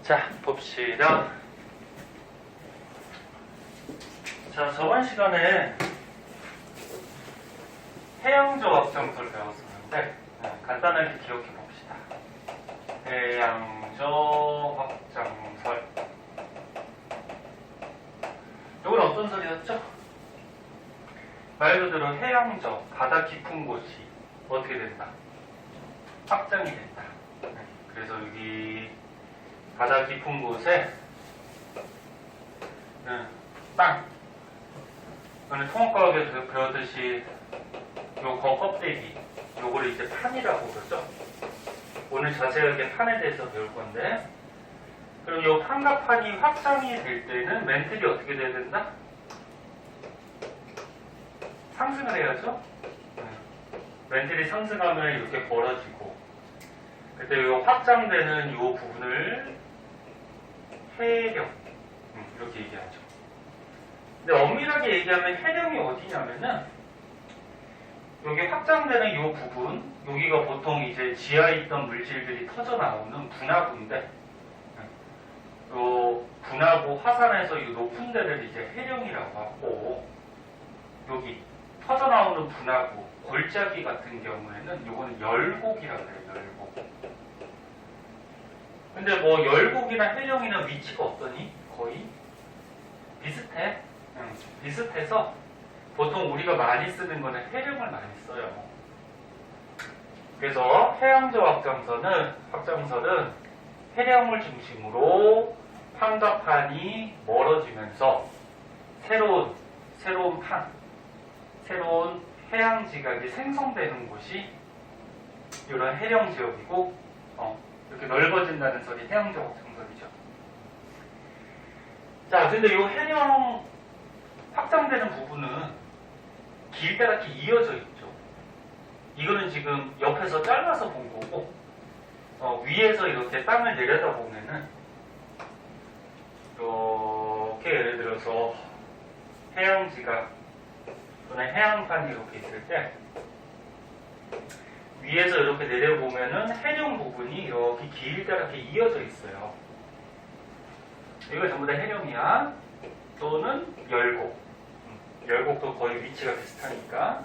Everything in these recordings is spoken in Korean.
자, 봅시다. 자, 저번 시간에 해양적 확장설을 배웠었는데 간단하게 기억해 봅시다. 해양적 확장설. 이건 어떤 설이었죠? 말 그대로 해양적, 바다 깊은 곳이 어떻게 된다? 확장이 된다. 그래서 여기 바다 깊은 곳에 땅, 오늘 통합과학에서 배웠듯이 요 겉껍데기, 요거를 이제 판이라고 그러죠. 오늘 자세하게 판에 대해서 배울 건데, 그럼 요 판과 판이 확장이 될 때는 멘틀이 어떻게 돼야 된다? 상승을 해야죠. 멘틀이 상승하면 이렇게 벌어지고, 그때 요 확장되는 요 부분을 해령, 이렇게 얘기하죠. 근데 엄밀하게 얘기하면 해령이 어디냐면은 여기 확장되는 이 부분, 여기가 보통 이제 지하에 있던 물질들이 터져 나오는 분화구인데, 요 분화구 화산에서 이 높은 데를 이제 해령이라고 하고, 여기 터져 나오는 분화구, 골짜기 같은 경우에는 요거는 열곡이라고 해요. 열곡. 근데 뭐 열곡이나 해령이나 위치가 어떠니? 거의 비슷해. 비슷해서 보통 우리가 많이 쓰는 거는 해령을 많이 써요. 그래서 해양적 확장설은 해령을 중심으로 판과 판이 멀어지면서 새로운 판, 새로운 해양 지각이 생성되는 곳이 이런 해령 지역이고, 이렇게 넓어진다는 설이 해양적 확장설이죠. 자, 근데 이 해령 확장되는 부분은 길다랗게 이어져 있죠. 이거는 지금 옆에서 잘라서 본 거고, 위에서 이렇게 땅을 내려다 보면은 이렇게 예를 들어서 해양지가 또는 해양판이 이렇게 있을 때 위에서 이렇게 내려보면은 해령 부분이 이렇게 길다랗게 이어져 있어요. 이거 전부 다 해령이야. 또는 열곡. 열곡도 거의 위치가 비슷하니까.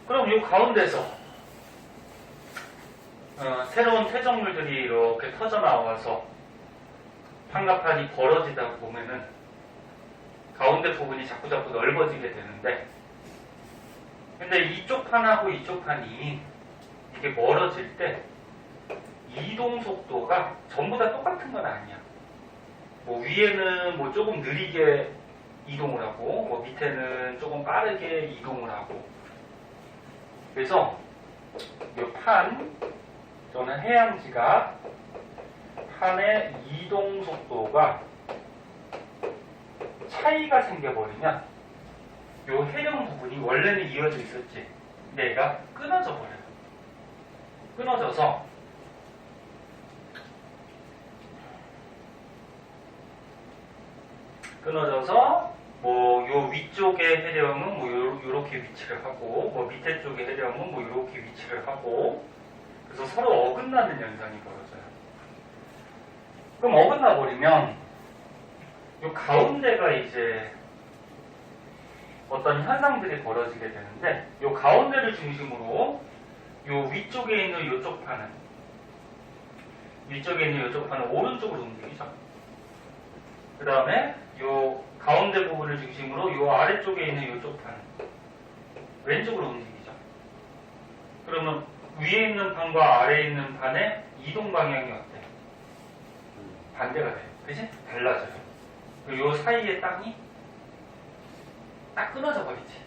그럼 이 가운데서 새로운 퇴적물들이 이렇게 터져 나와서 판과 판이 벌어지다 보면은 가운데 부분이 자꾸 넓어지게 되는데, 근데 이쪽 판하고 이쪽 판이 이게 멀어질 때 이동 속도가 전부 다 똑같은 건 아니야. 뭐 위에는 뭐 조금 느리게 이동을 하고, 뭐 밑에는 조금 빠르게 이동을 하고. 그래서 이 판 또는 해양지가 판의 이동 속도가 차이가 생겨버리면 이 해령 부분이 원래는 이어져 있었지. 근데 얘가 끊어져 버려요. 끊어져서 뭐 요 위쪽의 해령은 뭐 요렇게 위치를 하고, 뭐 밑에 쪽의 해령은 뭐 요렇게 위치를 하고, 그래서 서로 어긋나는 현상이 벌어져요. 그럼 어긋나 버리면 요 가운데가 이제 어떤 현상들이 벌어지게 되는데, 요 가운데를 중심으로 요 위쪽에 있는 요쪽 판은 오른쪽으로 움직이죠. 그 다음에 요 가운데 부분을 중심으로 요 아래쪽에 있는 요쪽 판은 왼쪽으로 움직이죠. 그러면 위에 있는 판과 아래에 있는 판의 이동 방향이 어때? 반대가 돼요. 그치? 달라져요. 요 사이의 땅이 딱 끊어져 버리지.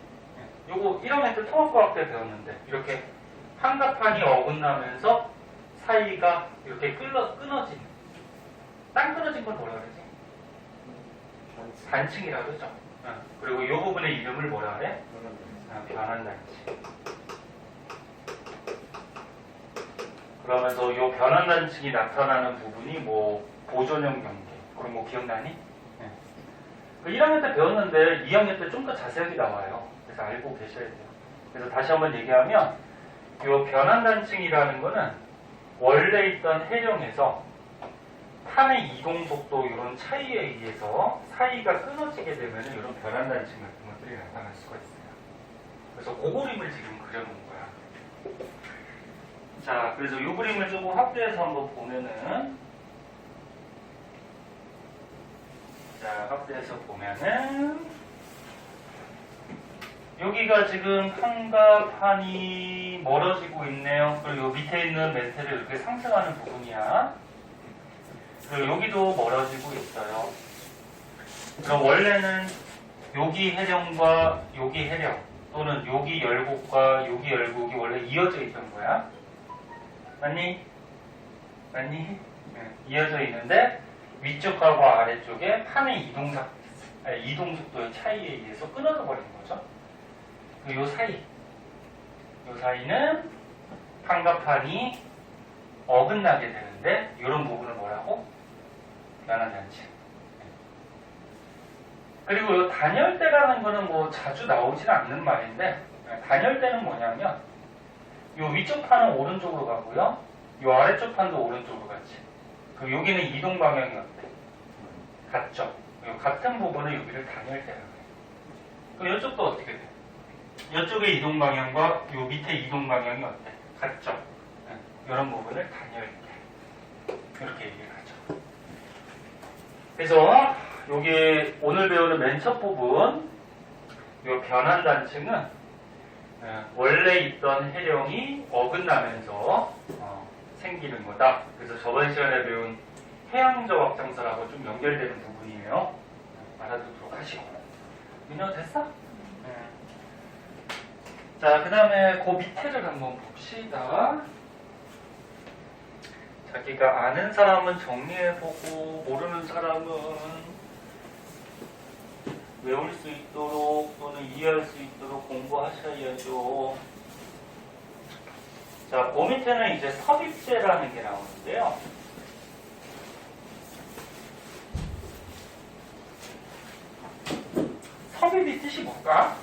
요거 1학년 때 통합과학 때 배웠는데, 이렇게 판과 판이 어긋나면서 사이가 이렇게 끊어진, 땅 끊어진 걸 뭐라 그러지? 단층이라 그러죠. 그리고 이 부분의 이름을 뭐라 그래? 변환단층. 그러면서 이 변환단층이 나타나는 부분이 뭐 보존형 경계. 그럼 뭐 기억나니? 1학년 때 배웠는데 2학년 때 좀 더 자세하게 나와요. 그래서 알고 계셔야 돼요. 그래서 다시 한번 얘기하면 이 변환단층이라는 거는 원래 있던 해령에서 판의 이동 속도 이런 차이에 의해서 사이가 끊어지게 되면 이런 변환 단층 같은 것들이 나타날 수가 있어요. 그래서 그 그림을 지금 그려놓은 거야. 자, 그래서 이 그림을 조금 확대해서 한번 보면은, 자, 확대해서 보면은, 여기가 지금 판과 판이 멀어지고 있네요. 그리고 요 밑에 있는 멘트를 이렇게 상승하는 부분이야. 그리고 여기도 멀어지고 있어요. 그럼 원래는 여기 해령과 여기 해령, 또는 여기 열곡과 여기 열곡이 원래 이어져 있던 거야. 맞니? 맞니? 네, 이어져 있는데 위쪽하고 아래쪽에 판의 이동 속도의 차이에 의해서 끊어져 버린 거죠. 요 사이는 판과 판이 어긋나게 되는데 이런 부분을 뭐라고? 변환단층. 그리고 요 단열대라는 거는 뭐 자주 나오지는 않는 말인데, 단열대는 뭐냐면 요 위쪽 판은 오른쪽으로 가고요, 요 아래쪽 판도 오른쪽으로 가지. 그 여기는 이동 방향이 어때? 같죠? 요 같은 부분을 여기를 단열대라고 해요. 그럼 이쪽도 어떻게 돼? 이쪽의 이동 방향과 요 밑에 이동 방향이 어때? 같죠? 이런 부분을 단열대, 이렇게 얘기를 하죠. 그래서 여기 오늘 배우는 맨 첫 부분, 요 변환 단층은 원래 있던 해령이 어긋나면서 생기는 거다. 그래서 저번 시간에 배운 해양적 확장설하고 좀 연결되는 부분이에요. 알아두도록 하시고. 민호 됐어? 자, 그 다음에 그 밑에를 한번 봅시다. 자기가 아는 사람은 정리해보고 모르는 사람은 외울 수 있도록 또는 이해할 수 있도록 공부하셔야죠. 자, 그 밑에는 이제 섭입제라는 게 나오는데요. 섭입이 뜻이 뭘까?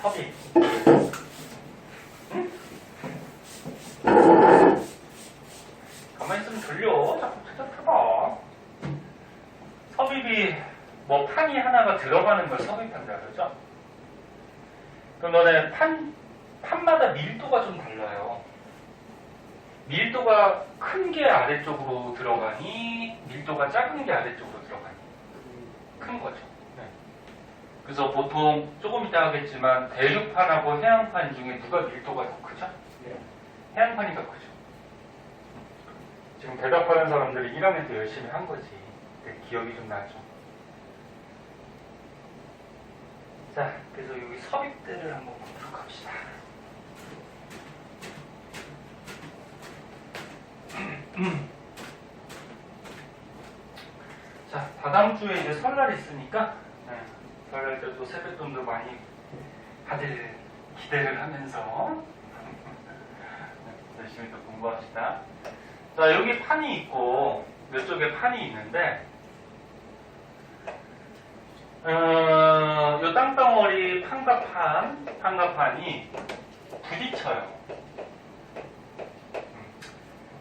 섭입. 응? 가만히 있으면 들려. 자꾸 찾아봐. 섭입이 뭐 판이 하나가 들어가는 걸 섭입한다 그러죠? 그럼 너네 판마다 밀도가 좀 달라요. 밀도가 큰 게 아래쪽으로 들어가니 밀도가 작은 게 아래쪽으로 들어가니 큰 거죠. 네. 그래서 보통 조금 이따 하겠지만 대륙판하고 해양판 중에 누가 밀도가 더 크죠? 네. 해양판이 더 크죠. 지금 대답하는 사람들이 1학년 때 열심히 한 거지. 기억이 좀 나죠. 자, 그래서 여기 섭입들을 한번 보도록 합시다. 자, 다다음 주에 이제 설날 있으니까 설날 때도 세뱃돈도 많이 다들 기대를 하면서 열심히 또 공부합시다. 자, 여기 판이 있고 이쪽에 판이 있는데 요 땅덩어리 판과 판이 부딪혀요.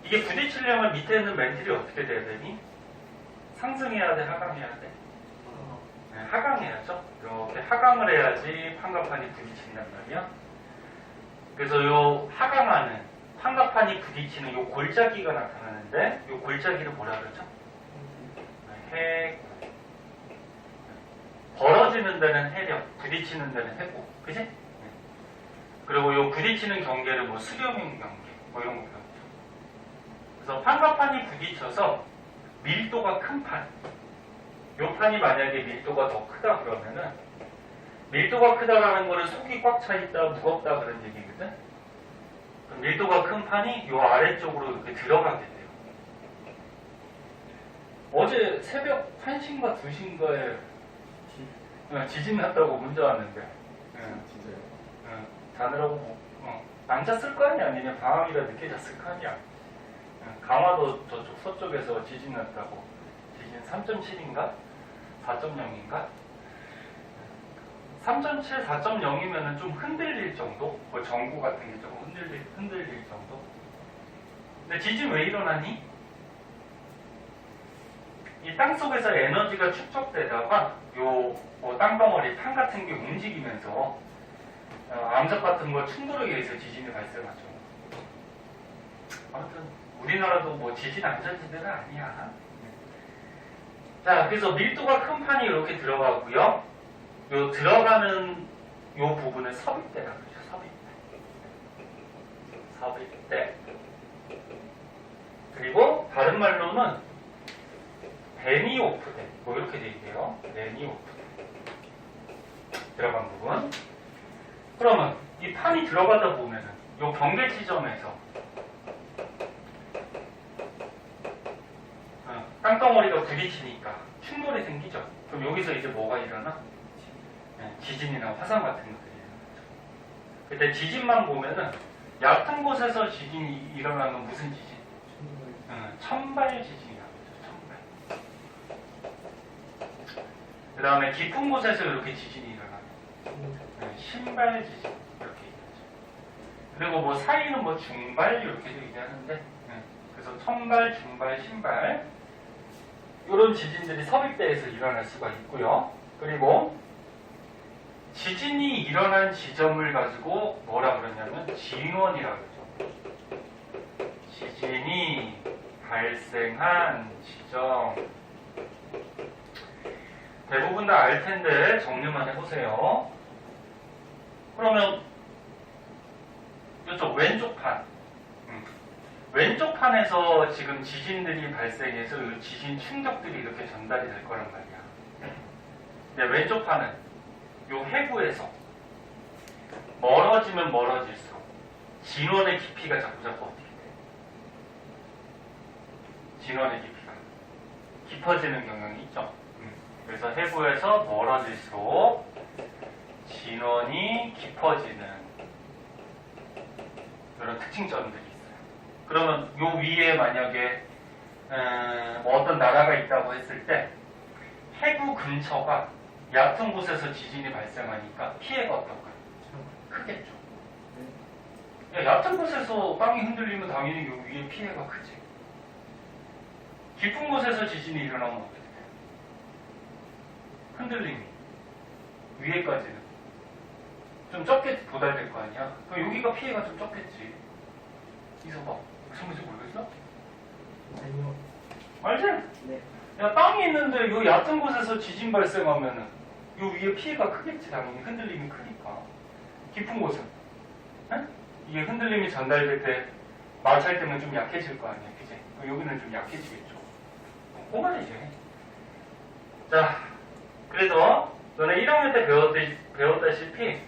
이게 부딪히려면 밑에 있는 멘틀이 어떻게 돼야 되니? 상승해야 돼, 하강해야 돼? 네, 하강해야죠. 이렇게 하강을 해야지 판과 판이 부딪힌단 말이야. 그래서 요 하강하는 판과 판이 부딪히는 요 골짜기가 나타나는데 요 골짜기를 뭐라 그러죠? 해구. 벌어지는 데는 해령, 부딪히는 데는 해구. 그지? 그리고 요 부딪히는 경계를 뭐 수렴인 경계, 뭐 이런 거 배웠죠. 그래서 판과 판이 부딪혀서 밀도가 큰 판, 요 판이 만약에 밀도가 더 크다 그러면은 밀도가 크다라는 거는 속이 꽉 차 있다, 무겁다 그런 얘기거든. 그럼 밀도가 큰 판이 요 아래쪽으로 이렇게 들어가게 돼요. 어제 새벽 1시인가 2시인가에 지진 났다고 문자 왔는데. 진짜요? 자느라고 안 잤을 거 아니야? 아니면 방학이라 늦게 잤을 거 아니야? 강화도 저쪽 서쪽에서 지진 났다고. 지진 3.7인가? 4.0인가? 3.7, 4.0이면 좀 흔들릴 정도? 뭐 전구 같은 게 조금 흔들릴 정도. 근데 지진 왜 일어나니? 이 땅속에서 에너지가 축적되다가 뭐 땅덩어리, 탄 같은 게 움직이면서 암석 같은 거 충돌에 의해서 지진이 발생하죠. 아무튼 우리나라도 뭐 지진 안전지대는 아니야. 자, 그래서 밀도가 큰 판이 이렇게 들어가고요. 요 들어가는 요 부분을 섭입대라고 그러죠. 섭입대. 그리고 다른 말로는 베니오프대. 뭐 이렇게 돼 있대요. 베니오프대. 들어간 부분. 그러면 이 판이 들어가다 보면은 요 경계 지점에서 땅덩어리가 부딪히니까 충돌이 생기죠. 그럼 여기서 이제 뭐가 일어나? 지진이나 화산 같은 것들이 일어나죠. 그때 지진만 보면은 얕은 곳에서 지진이 일어나면 무슨 지진? 천발 지진이라고 하죠. 천발. 그 다음에 깊은 곳에서 이렇게 지진이 일어나면 신발 지진 이렇게 얘기하죠. 그리고 뭐 사이는 뭐 중발 이렇게도 얘기하는데 그래서 천발, 중발, 신발 이런 지진들이 섭입대에서 일어날 수가 있고요. 그리고 지진이 일어난 지점을 가지고 뭐라 그러냐면 진원이라고 그러죠. 지진이 발생한 지점. 대부분 다 알 텐데 정리만 해보세요. 그러면 이쪽 왼쪽 판. 왼쪽 판에서 지금 지진들이 발생해서 이 지진 충격들이 이렇게 전달이 될 거란 말이야. 근데 왼쪽 판은 이 해부에서 멀어지면 멀어질수록 진원의 깊이가 자꾸 어떻게 돼? 진원의 깊이가 깊어지는 경향이 있죠. 그래서 해부에서 멀어질수록 진원이 깊어지는 그런 특징점들이 있어요. 그러면 요 위에 만약에 뭐 어떤 나라가 있다고 했을 때 해부 근처가 얕은 곳에서 지진이 발생하니까 피해가 어떨까요? 크겠죠. 얕은 곳에서 땅이 흔들리면 당연히 요 위에 피해가 크지. 깊은 곳에서 지진이 일어나면 어떻게 돼요? 흔들림이 위에까지는 좀 적게 도달될 거 아니야? 그럼 여기가 피해가 좀 적겠지. 이서봐. 무슨 말인지 모르겠어? 아니요. 알지? 네. 야, 땅이 있는데 요 얕은 곳에서 지진 발생하면은 요 위에 피해가 크겠지. 당연히 흔들림이 크니까. 깊은 곳은 에? 이게 흔들림이 전달될 때 마찰 때문에 좀 약해질 거 아니야, 그지? 여기는 좀 약해지겠죠. 그 말이지. 자, 그래서 너네 1학년 때 배웠다시피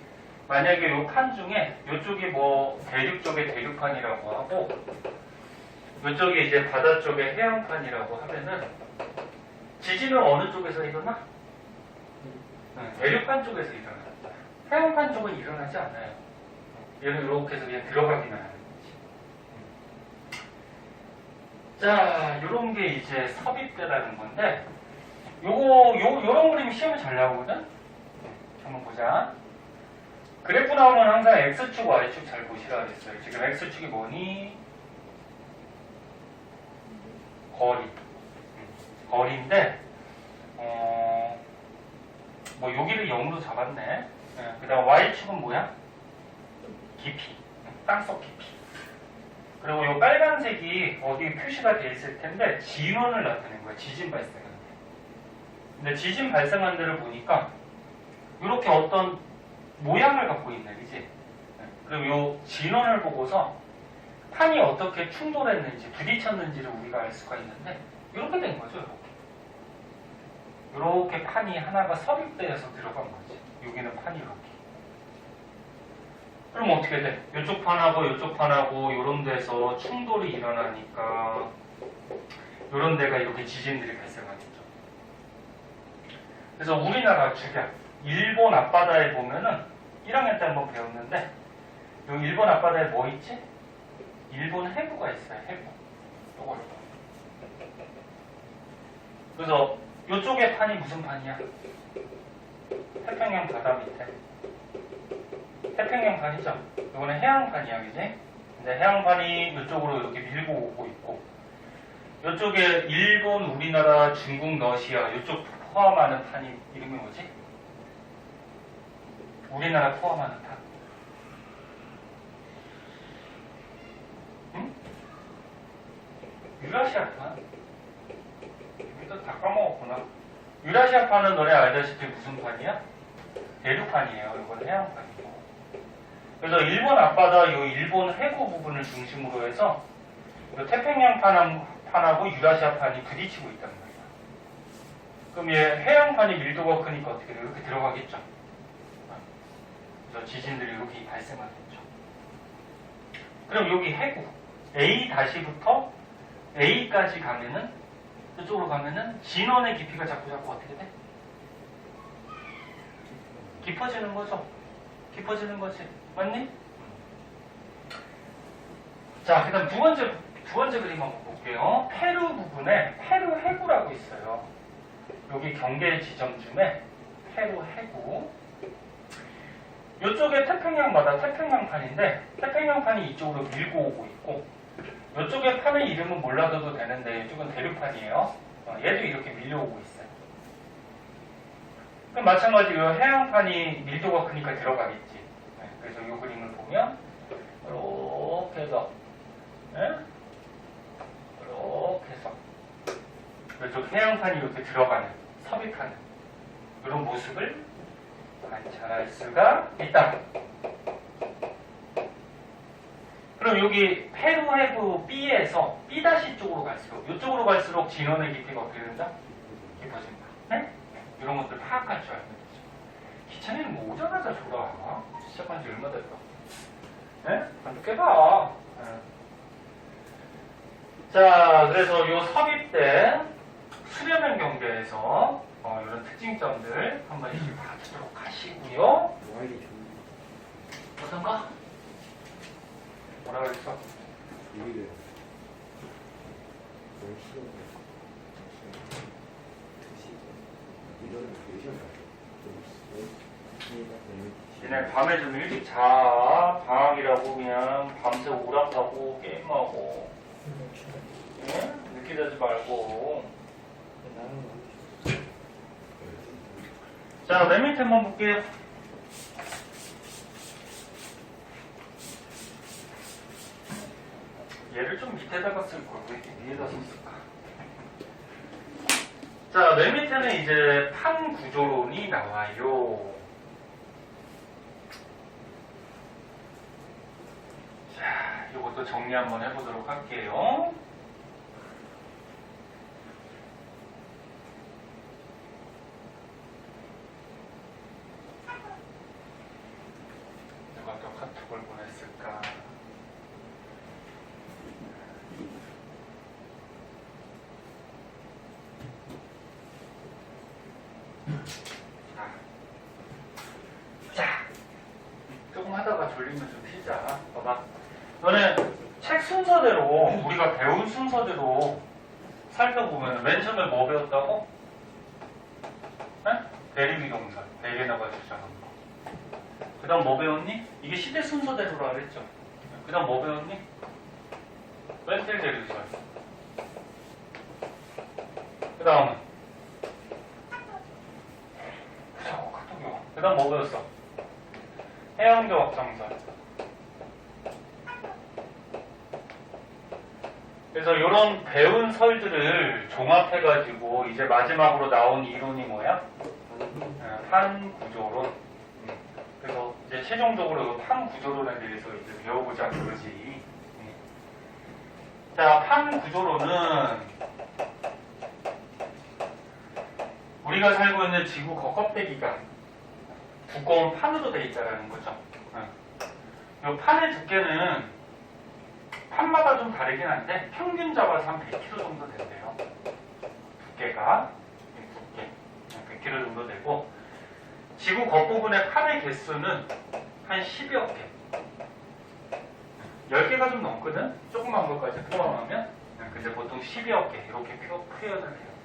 만약에 요 판 중에 요쪽이 뭐 대륙 쪽에 대륙판이라고 하고 요쪽이 이제 바다 쪽에 해양판이라고 하면은 지진은 어느 쪽에서 일어나? 대륙판 쪽에서 일어나. 해양판 쪽은 일어나지 않아요. 얘는 이렇게 해서 그냥 들어가기만 하는 거지. 자, 요런 게 이제 섭입대라는 건데 요런 그림이 시험에 잘 나오거든? 한번 보자. 그래프 나오면 항상 X축, Y축 잘 보시라 그랬어요. 지금 X축이 뭐니? 거리인데, 뭐 여기를 0으로 잡았네. 그 다음 Y축은 뭐야? 깊이. 땅속 깊이. 그리고 이 빨간색이 어디 표시가 되어 있을 텐데, 진원을 나타낸 거야. 지진 발생한 데. 근데 지진 발생한 데를 보니까, 이렇게 어떤 모양을 갖고 있네, 그지? 그리고 요 진원을 보고서 판이 어떻게 충돌했는지, 부딪혔는지를 우리가 알 수가 있는데, 이렇게 된 거죠, 이렇게 판이 하나가 섭입되어서 들어간 거지. 여기는 판이 이렇게. 그럼 어떻게 돼? 이쪽 판하고 이쪽 판하고 이런 데서 충돌이 일어나니까 이런 데가 이렇게 지진들이 발생하겠죠. 그래서 우리나라 주변, 일본 앞바다에 보면은 1학년 때 한번 배웠는데 여기 일본 앞바다에 뭐 있지? 일본 해부가 있어요. 해부. 요거. 그래서 이쪽의 판이 무슨 판이야? 태평양 바다 밑에 태평양판이죠. 이거는 해양판이야, 그지? 근데 해양판이 이쪽으로 이렇게 밀고 오고 있고, 이쪽에 일본, 우리나라, 중국, 러시아 이쪽 포함하는 판이 이름이 뭐지? 우리나라 포함하는 판. 응? 유라시아판? 여기도 다 까먹었구나. 유라시아판은 너네 알다시피 무슨 판이야? 대륙판이에요. 이건 해양판이고. 그래서 일본 앞바다 이 일본 해구 부분을 중심으로 해서 이 태평양판하고 유라시아판이 부딪히고 있단 말이야. 그럼 얘 해양판이 밀도가 크니까 어떻게 돼요? 이렇게 들어가겠죠. 그래서 지진들이 이렇게 발생하겠죠. 그럼 여기 해구 A-부터 A까지 가면은 이쪽으로 가면은 진원의 깊이가 자꾸 어떻게 돼? 깊어지는 거죠. 깊어지는 거지. 맞니? 자, 그 다음 두 번째 그림 한번 볼게요. 페루 부분에 페루 해구라고 있어요. 여기 경계 지점쯤에 페루 해구. 이쪽에 태평양마다 태평양판인데 태평양판이 이쪽으로 밀고 오고 있고 이쪽에 판의 이름은 몰라도 되는데 이쪽은 대륙판이에요. 얘도 이렇게 밀려오고 있어요. 그럼 마찬가지로 해양판이 밀도가 크니까 들어가겠지. 그래서 이 그림을 보면 이렇게 해서 이렇게 해서 이쪽 해양판이 이렇게 들어가는 섭입하는 이런 모습을 관찰할 수가 있다. 그럼 여기 페루 해구 B에서 B' 쪽으로 갈수록 이쪽으로 갈수록 진원의 깊이가 어떻게 된다? 깊어진다. 네? 이런 것들 파악할 줄 알면 되죠. 기차는 뭐 오자마자 졸아. 시작한 지 얼마 됐다. 네? 한번 깨봐. 네. 자, 그래서 요 섭입된 수렴형 경계에서 이런 특징점들 한 번씩 봐주도록 하시고요. 어떤가? 뭐라 그랬어? 얘네 밤에 좀 일찍 자. 방학이라고 그냥 밤새 오락하고 게임하고. 예? 늦게 자지 말고. 자, 맨 밑에 한번 볼게요. 얘를 좀 밑에다가 쓸걸. 왜 이렇게 위에다 썼을까? 자, 맨 밑에는 이제 판 구조론이 나와요. 자, 이것도 정리 한번 해보도록 할게요. 누가 또 카톡을 보냈을까? 자, 조금 하다가 졸리면 좀 쉬자. 봐봐. 너네 책 순서대로, 우리가 배운 순서대로 살펴보면 맨 처음에 뭐 배웠다고? 네? 대립이동설, 대개나가 주장한 거. 그 다음 뭐 배웠니? 이게 시대 순서대로라 그랬죠. 그 다음 뭐 배웠니? 웬텔 대립설. 그 다음은 그 다음 뭐 배웠어? 해양교 확장설. 그래서 이런 배운 설들을 종합해가지고 이제 마지막으로 나온 이론이 뭐야? 판 구조론. 그래서 이제 최종적으로 판 구조론에 대해서 이제 배워보자 그러지. 자, 판 구조론은 우리가 살고 있는 지구 겉껍데기가 두꺼운 판으로 되어 있다는 거죠. 이 판의 두께는 판마다 좀 다르긴 한데 평균 잡아서 한 100kg 정도 된대요. 두께가 두께 100kg 정도 되고 지구 겉부분의 판의 개수는 한 10여 개. 10개가 좀 넘거든? 조그만 것까지 포함하면 근데 보통 10여 개 이렇게 표현을 해요.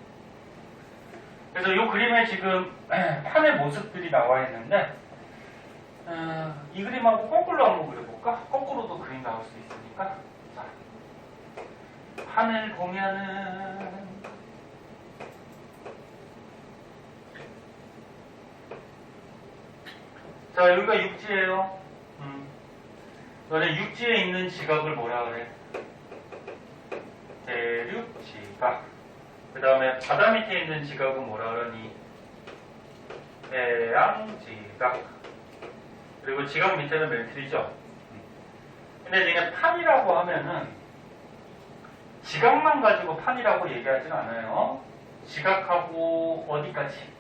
그래서 이 그림에 지금 판의 모습들이 나와 있는데 이 그림하고 거꾸로 한번 그려볼까? 거꾸로도 그림 나올 수 있으니까. 자, 판을 보면은 자, 여기가 육지예요. 너네 육지에 있는 지각을 뭐라 그래? 대륙지각. 그 다음에 바다 밑에 있는 지각은 뭐라 그러니? 해양지각. 그리고 지각 밑에는 멘틀이죠. 근데 지금 판이라고 하면은 지각만 가지고 판이라고 얘기하진 않아요. 지각하고 어디까지?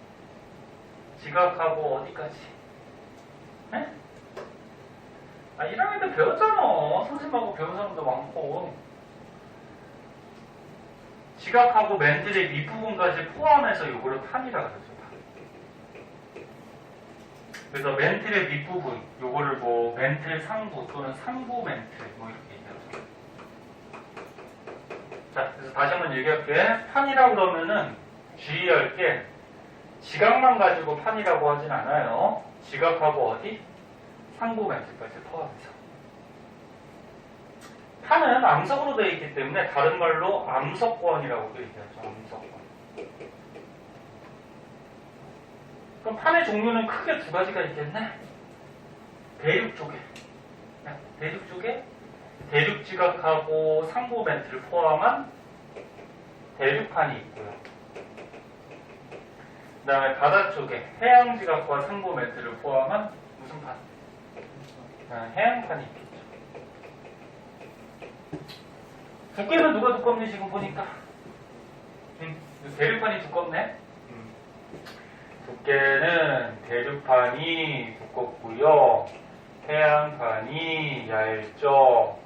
지각하고 어디까지? 네? 아, 1학년 때 배웠잖아. 선생님하고 배운 사람도 많고. 지각하고 멘틀의 밑부분까지 포함해서 요거를 판이라 그러죠. 그래서 멘틀의 밑부분, 요거를 뭐 멘틀 상부 또는 상부 멘틀 뭐 이렇게 얘기하죠. 자, 그래서 다시 한번 얘기할게. 판이라고 그러면은 주의할 게 지각만 가지고 판이라고 하진 않아요. 지각하고 어디? 상부 멘틀까지 포함해서. 판은 암석으로 되어 있기 때문에 다른 말로 암석권이라고도 얘기하죠. 암석권. 그럼 판의 종류는 크게 두 가지가 있겠네. 대륙 쪽에, 대륙 쪽에 대륙 지각하고 상부 멘트를 포함한 대륙판이 있고요. 그 다음에 바다 쪽에 해양 지각과 상부 멘트를 포함한 무슨 판? 해양판이 있겠죠. 두께는 누가 두껍니 지금 보니까? 대륙판이 두껍네. 두께는 대륙판이 두껍고요. 해양판이 얇죠.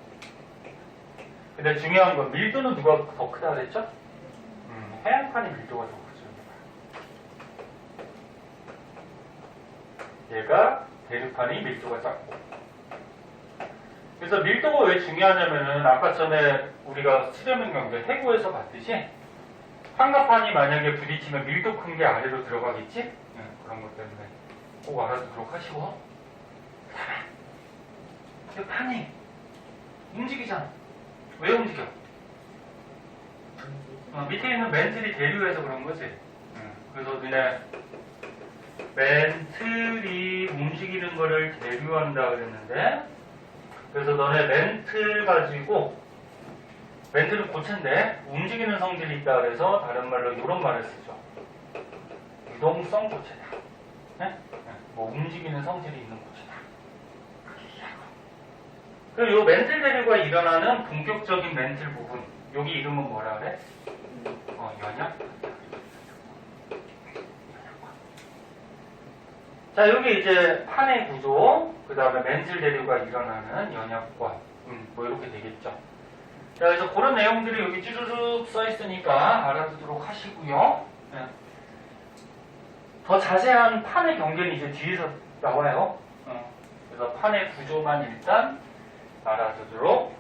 근데 중요한 건 밀도는 누가 더 크다 그랬죠? 해양판이 밀도가 더 크죠. 얘가 대륙판이 밀도가 작고. 그래서 밀도가 왜 중요하냐면은 아까 전에 우리가 수렴형 경제 해구에서 봤듯이 환갑판이 만약에 부딪히면 밀도 큰 게 아래로 들어가겠지? 그런 것 때문에 꼭 알아두도록 하시고. 이 판이 움직이잖아. 왜 움직여? 밑에 있는 멘틀이 대류해서 그런 거지. 그래서 너네 멘틀이 움직이는 거를 대류한다 그랬는데, 그래서 너네 멘틀 가지고 멘틀은 고체인데 움직이는 성질이 있다 그래서 다른 말로 이런 말을 쓰죠. 유동성 고체다. 네? 뭐 움직이는 성질이 있는 고체다. 그리고 이 멘틀 대류가 일어나는 본격적인 멘틀 부분, 여기 이름은 뭐라 그래? 연약. 자, 여기 이제 판의 구조, 그 다음에 멘틀 대류가 일어나는 연약관, 뭐 이렇게 되겠죠. 자, 그래서 그런 내용들이 여기 쭈르륵 써있으니까 알아두도록 하시고요. 네. 더 자세한 판의 경계는 이제 뒤에서 나와요. 그래서 판의 구조만 일단 알아두도록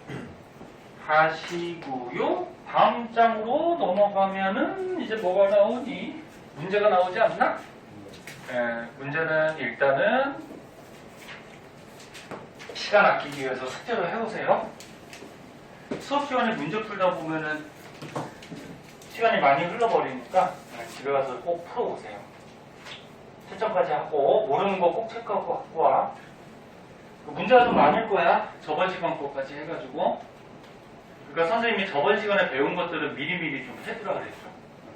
하시고요. 다음 장으로 넘어가면은 이제 뭐가 나오니? 문제가 나오지 않나? 네, 문제는 일단은 시간 아끼기 위해서 숙제로 해오세요. 수업 시간에 문제 풀다 보면은 시간이 많이 흘러버리니까 집에 가서 꼭 풀어오세요. 채점까지 하고 모르는 거 꼭 체크하고 갖고 와. 문제가 좀 많을 거야. 저번 시간 거까지 해가지고. 그러니까 선생님이 저번 시간에 배운 것들은 미리미리 좀 해두라 그랬죠.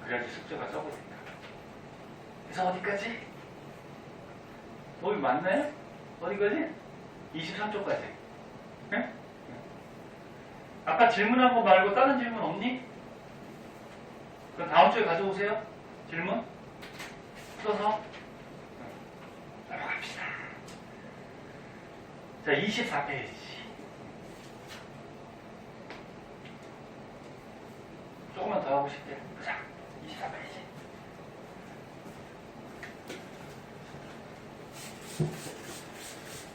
그래야지 숙제가 적으니까. 그래서 어디까지? 뭐 맞네? 어디까지? 23쪽까지. 네? 아까 질문한 거 말고 다른 질문 없니? 그럼 다음 주에 가져오세요. 질문. 풀어서 넘어갑시다. 자, 24페이지. 조금만 더 하고 싶대. 자, 24페이지.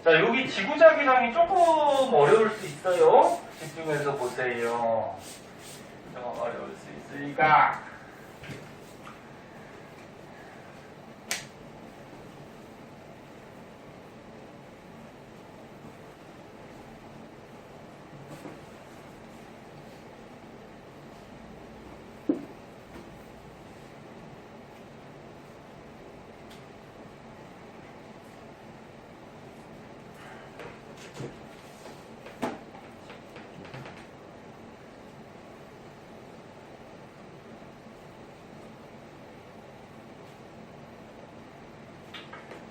자, 여기 지구자기장이 조금 어려울 수 있어요. 집중해서 보세요. 좀 어려울 수 있으니까.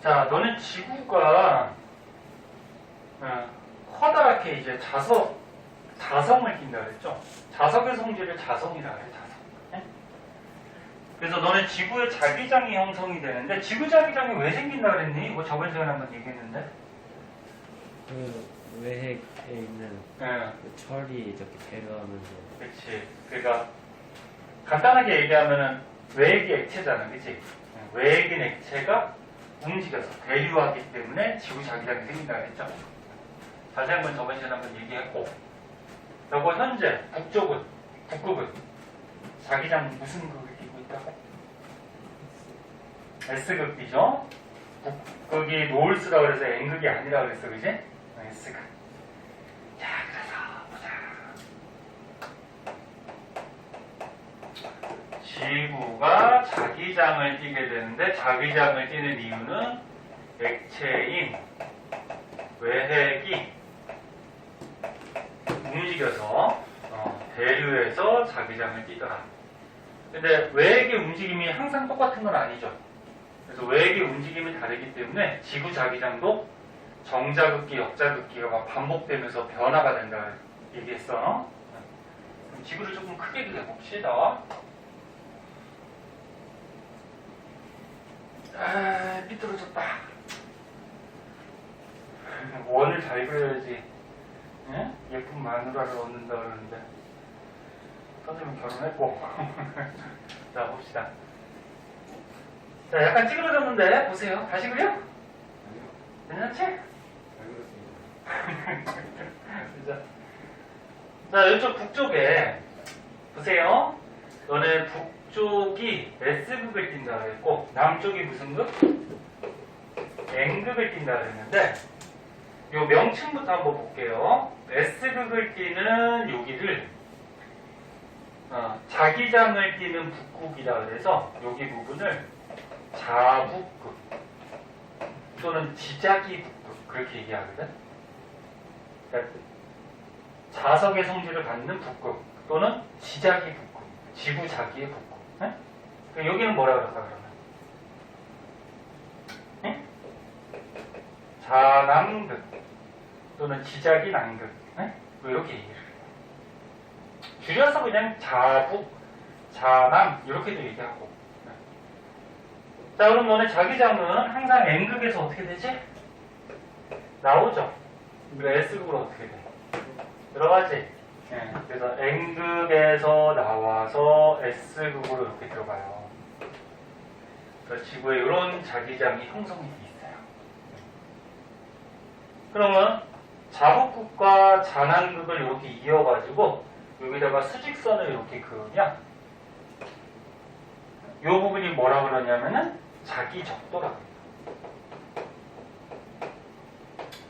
자, 너는 지구가 커다랗게 이제 자성을 띈다 그랬죠? 자석의 성질을 자성이라 그래, 자성. 네? 그래서 너는 지구의 자기장이 형성이 되는데, 지구 자기장이 왜 생긴다 그랬니? 이거 저번 시간에 한번 얘기했는데. 그 외핵에 있는 그 철이 이렇게 배려하면서. 그렇지. 그러니까 간단하게 얘기하면은 외핵이 액체잖아, 그렇지? 외핵인 액체가 움직여서 대류하기 때문에 지구 자기장이 생긴다 그랬죠? 자세한 건 저번 시간에 한번 얘기했고, 요거 현재 북극은 자기장 무슨 극을 띄고 있다고? S극이죠? 북극이 노을스라고 그래서 N극이 아니라 그랬어, 그지? S극. 자, 그래서 보자. 지구가 자기장을 띄게 되는데, 자기장을 띄는 이유는 액체인 외핵이 움직여서 대류해서 자기장을 띄더라. 근데 외핵의 움직임이 항상 똑같은 건 아니죠. 그래서 외핵의 움직임이 다르기 때문에 지구 자기장도 정자극기, 역자극기가 막 반복되면서 변화가 된다 얘기했어. 그럼 지구를 조금 크게 그려봅시다. 삐뚤어졌다. 원을 잘 그려야지. 예? 예쁜 마누라를 얻는다 그러는데 선생님 결혼했고. 자, 봅시다. 자, 약간 찌그러졌는데 보세요. 다시 그려? 괜찮지? 자, 이쪽 북쪽에 보세요. 너네 북쪽이 S극을 띈다 그랬고, 남쪽이 무슨 극? N극을 띈다 그랬는데, 요 명칭부터 한번 볼게요. S극을 띄는 여기를 자기장을 띄는 북극이라 그래서 여기 부분을 자북극 또는 지자기 북극 그렇게 얘기하거든. 그러니까 자석의 성질을 갖는 북극 또는 지자기 북극, 지구 자기의 북극. 네? 그럼 여기는 뭐라 그럴까 그러면? 네? 자남극 또는 지자기 남극. 네? 뭐 이렇게 얘기를 해요. 줄여서 그냥 자북, 자남 이렇게도 얘기하고. 네. 자, 그럼 너네 자기장은 항상 N극에서 어떻게 되지? 나오죠. 그리고 S극으로 어떻게 돼? 들어가지. 네. 그래서 N극에서 나와서 S극으로 이렇게 들어가요. 그래서 지구에 이런 자기장이 형성이 돼 있어요. 그러면 자북극과 자남극을 이렇게 이어가지고 여기다가 수직선을 이렇게 그으면 이 부분이 뭐라 그러냐면은 자기 적도라고 해요.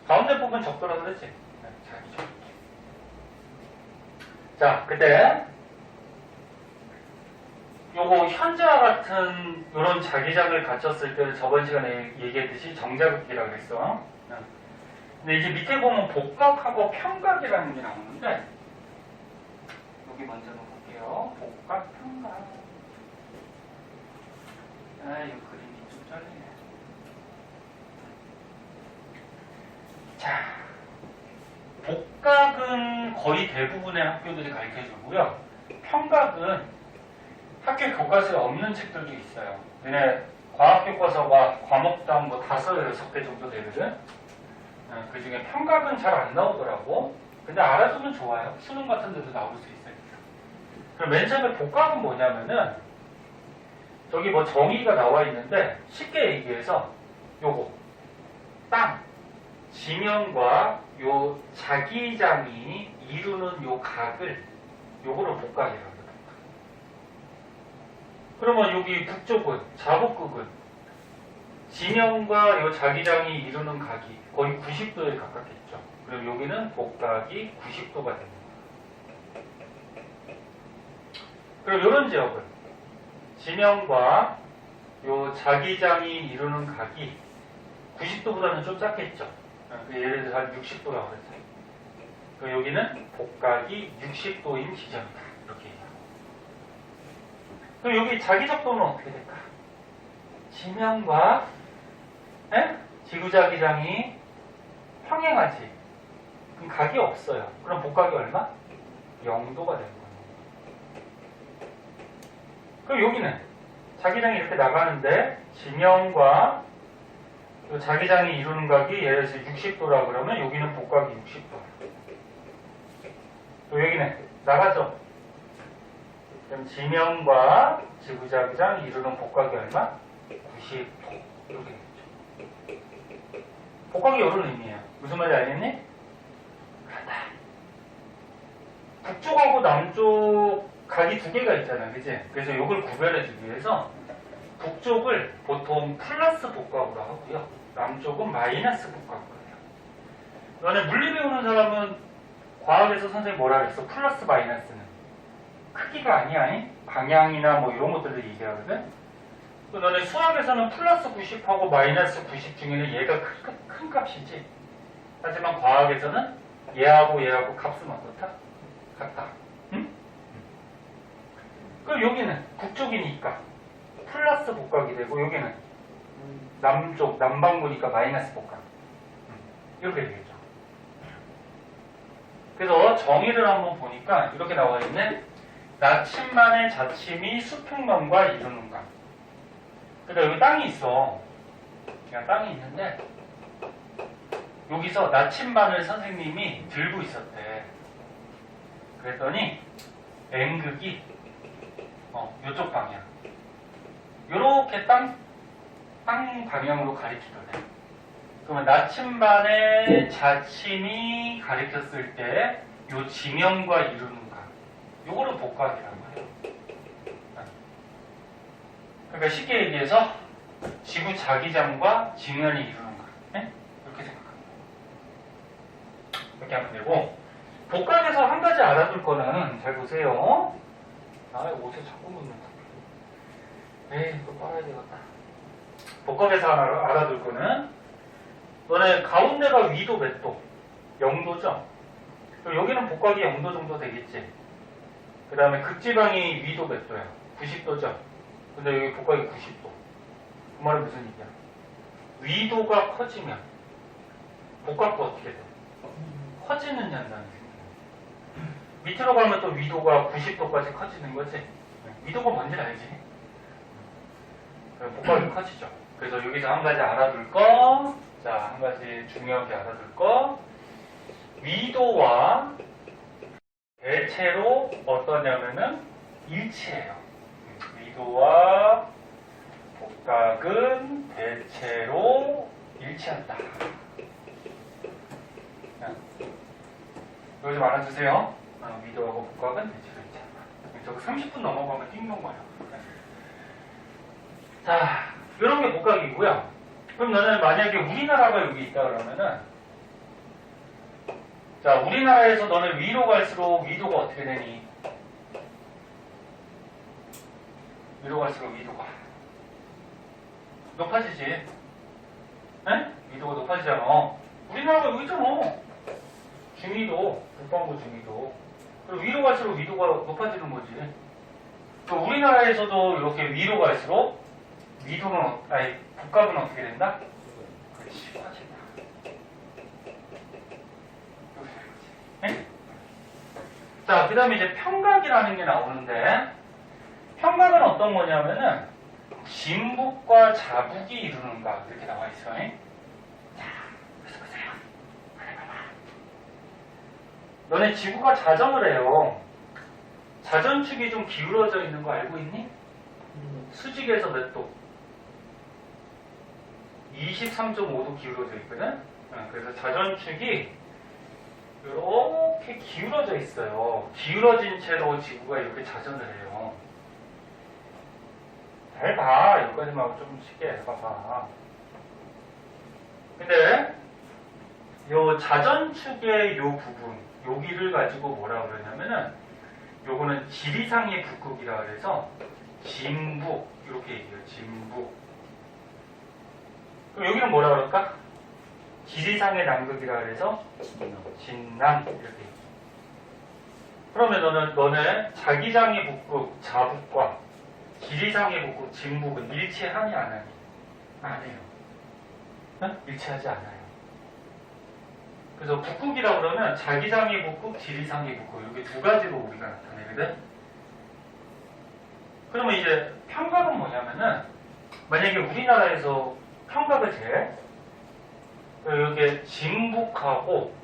가운데 부분 적도라고 그랬지? 네, 자기 적도. 자, 그때 요거 현재와 같은 이런 자기장을 갖췄을 때는 저번 시간에 얘기했듯이 정자극기라고 그랬어. 근데 이제 밑에 보면 복각하고 평각이라는 게 나오는데 여기 먼저 볼게요. 복각, 평각. 이 그림이 좀 잘리네. 자, 복각은 거의 대부분의 학교들이 가르쳐주고요. 평각은 학교 교과서에 없는 책들도 있어요. 얘네 과학 교과서가 과목당 뭐 5, 6개 정도 되거든. 그 중에 평각은 잘 안 나오더라고. 근데 알아두면 좋아요. 수능 같은 데도 나올 수 있으니까. 그럼 맨 처음에 복각은 뭐냐면은 저기 뭐 정의가 나와 있는데 쉽게 얘기해서 요거 땅, 지면과 요 자기장이 이루는 요 각을 요거를 복각이라고 해요. 그러면 여기 북쪽은 자북극은 지면과 요 자기장이 이루는 각이 거의 90도에 가깝겠죠. 그럼 여기는 복각이 90도가 됩니다. 그럼 이런 지역은 지면과 요 자기장이 이루는 각이 90도보다는 좀 작겠죠. 예를 들어서 한 60도라고 그랬어요. 여기는 복각이 60도인 지점이다. 이렇게 얘기하고. 그럼 여기 자기적도는 어떻게 될까? 지면과 지구자기장이 평행하지. 그럼 각이 없어요. 그럼 복각이 얼마? 0도가 되는 거예요. 그럼 여기는 자기장이 이렇게 나가는데 지면과 자기장이 이루는 각이 예를 들어서 60도라 그러면 여기는 복각이 60도. 또 여기는 나가죠. 그럼 지면과 지구자기장 이루는 복각이 얼마? 90도. 이렇게 되죠. 복각이 이런 의미예요. 무슨 말인지 알겠니? 같아. 북쪽하고 남쪽 각이 두 개가 있잖아, 그지? 그래서 이걸 구별해주기 위해서 북쪽을 보통 플러스 복각으로 하고요. 남쪽은 마이너스 복각으로 해요. 너네 물리 배우는 사람은 과학에서 선생님 뭐라 그랬어? 플러스 마이너스는 크기가 아니야. 방향이나 뭐 이런 것들을 얘기하거든. 또 너네 수학에서는 플러스 90하고 마이너스 90 중에는 얘가 큰 값이지. 하지만 과학에서는 얘하고 값은 어떻다? 같다. 응? 그럼 여기는 북쪽이니까 플러스 복각이 되고 여기는 남쪽, 남반구니까 마이너스 복각. 이렇게 되겠죠. 그래서 정의를 한번 보니까 이렇게 나와 있네. 나침반의 자침이 수평면과 이루는 각. 그러니까 여기 땅이 있어. 그냥 땅이 있는데 여기서 나침반을 선생님이 들고 있었대. 그랬더니 N극이 이쪽 방향. 요렇게 땅 방향으로 가리키더래. 그러면 나침반의 자침이 가리켰을 때 요 지면과 이루는 각. 요거를 복각이라고 해요. 그러니까 쉽게 얘기해서 지구 자기장과 지면이 이루는 각. 네? 이렇게 생각합니다. 이렇게 하면 되고 복각에서 한 가지 알아둘 거는 잘 보세요. 옷에 자꾸 묻는다. 에이, 이거 빨아야 되겠다. 복각에서 하나 알아둘 거는 너네 가운데가 위도 몇 도? 0도죠? 그럼 여기는 복각이 0도 정도 되겠지? 그 다음에 극지방이 위도 몇 도야? 90도죠? 근데 여기 복각이 90도. 그 말은 무슨 얘기야? 위도가 커지면 복각도 어떻게 돼? 커지는 현상이 생겨요. 밑으로 가면 또 위도가 90도까지 커지는 거지? 위도가 뭔지 알지? 복각이 커지죠. 그래서 여기서 한 가지 알아둘 거, 자, 한 가지 중요하게 알아둘 거, 위도와 대체로 어떠냐면은 일치해요. 위도와 복각은 대체로 일치한다. 이거 좀 알아주세요. 위도하고 복각은 대체로 일치한다. 저거 30분 넘어가면 띵동 거예요. 자, 이런 게 복각이고요. 그럼 너는 만약에 우리나라가 여기 있다 그러면은, 자, 우리나라에서 너는 위로 갈수록 위도가 어떻게 되니? 위로 갈수록 위도가 높아지지. 에? 위도가 높아지잖아. 우리나라가 여기 있잖아. 중위도, 북반구 중위도. 그리고 위로 갈수록 위도가 높아지는 거지. 그럼 우리나라에서도 이렇게 위로 갈수록 위도는, 복각은 어떻게 된다? 그렇지, 커진다. 네? 자, 그 다음에 이제 평각이라는 게 나오는데, 평각은 어떤 거냐면은, 진북과 자북이 이루는 각, 이렇게 나와 있어요. 자, 그래서 보세요. 너네 지구가 자전을 해요. 자전축이 좀 기울어져 있는 거 알고 있니? 수직에서 몇 도? 23.5도 기울어져 있거든? 그래서 자전축이 이렇게 기울어져 있어요. 기울어진 채로 지구가 이렇게 자전을 해요. 잘 봐. 여기까지만 좀 쉽게 해봐봐. 근데 요 자전축의 요 부분, 여기를 가지고 뭐라 그러냐면은 요거는 지리상의 북극이라 그래서 진북 이렇게 얘기해요. 진북. 그럼 여기는 뭐라 그럴까? 지리상의 남극이라 그래서 진남. 진남 이렇게. 그러면 너는 자기장의 북극 자북과 지리상의 북극 진북은 일치하니 안 하니? 안 해요. 응? 일치하지 않아요. 그래서 북극이라 그러면 자기장의 북극, 지리상의 북극 이렇게 두 가지로 우리가 나타내거든. 그러면 이제 평각은 뭐냐면은 만약에 우리나라에서 평각을 재 이렇게 진북하고